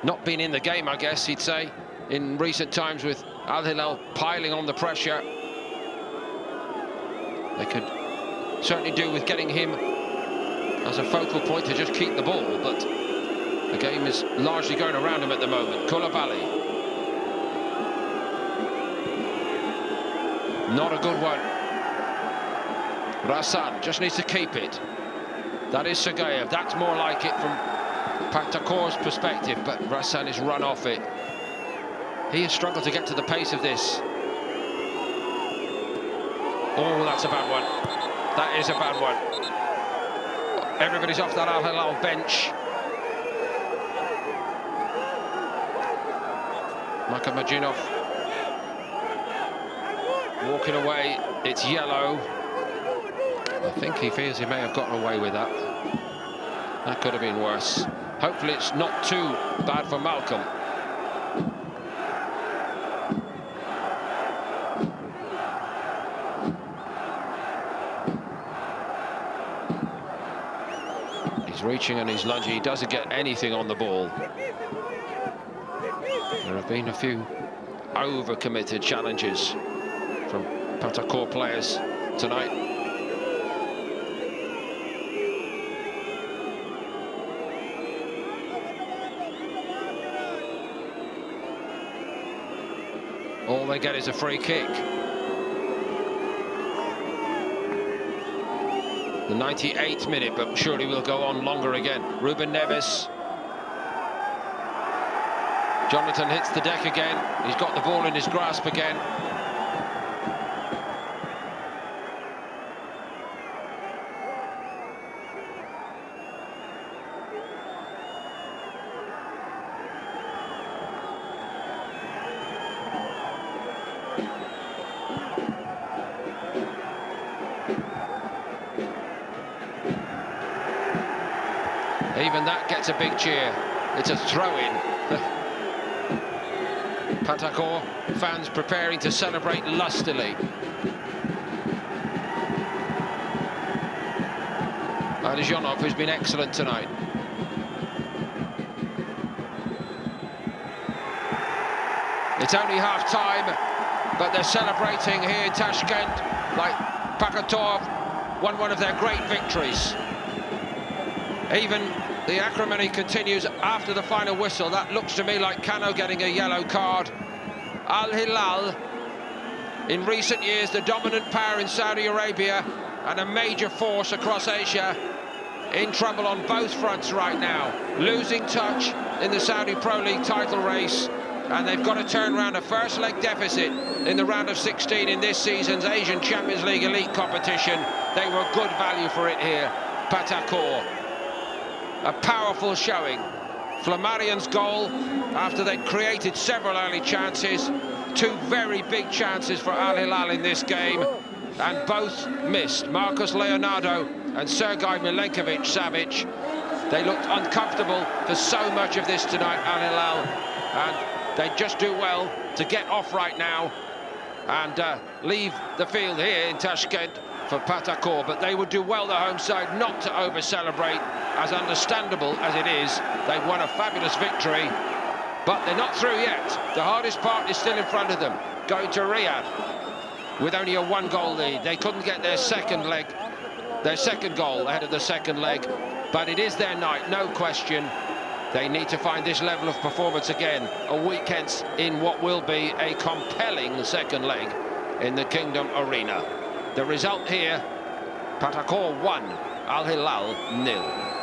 Not been in the game, I guess he'd say, in recent times, with Al Hilal piling on the pressure. They could certainly do with getting him as a focal point to just keep the ball, but the game is largely going around him at the moment. Koulibaly. Not a good one. Rassan just needs to keep it. That is Sergeyev. That's more like it from Pakhtakor's perspective, but Rassan is run off it. He has struggled to get to the pace of this. Oh, that's a bad one. That is a bad one. Everybody's off that Al Hilal bench. Makamajinov walking away. It's yellow. I think he feels he may have gotten away with that. That could have been worse. Hopefully it's not too bad for Malcolm. He's reaching and he's lunging. He doesn't get anything on the ball. There have been a few overcommitted challenges from Pakhtakor players tonight. All they get is a free kick. The 98th minute, but surely we'll go on longer again. Ruben Neves. Jonathan hits the deck again. He's got the ball in his grasp again. Even that gets a big cheer. It's a throw-in. Pakhtakor fans preparing to celebrate lustily. Adizionov, who's been excellent tonight. It's only half-time, but they're celebrating here in Tashkent like Pakhtakor won one of their great victories. Even the acrimony continues after the final whistle. That looks to me like Kano getting a yellow card. Al Hilal, in recent years the dominant power in Saudi Arabia and a major force across Asia, in trouble on both fronts right now. Losing touch in the Saudi Pro League title race, and they've got to turn around a first leg deficit in the round of 16 in this season's Asian Champions League Elite competition. They were good value for it here, Pakhtakor. A powerful showing. Flammarian's goal, after they'd created several early chances, two very big chances for Al Hilal in this game, and both missed. Marcus Leonardo and Sergei Milenkovic-Savic. They looked uncomfortable for so much of this tonight, Al Hilal, and they just do well to get off right now and leave the field here in Tashkent for Pakhtakor, but they would do well, the home side, not to over-celebrate, as understandable as it is. They've won a fabulous victory, but they're not through yet. The hardest part is still in front of them, going to Riyadh with only a one-goal lead. They couldn't get their second goal ahead of the second leg, but it is their night, no question. They need to find this level of performance again a week hence in what will be a compelling second leg in the Kingdom Arena. The result here, Pakhtakor 1, Al Hilal 0.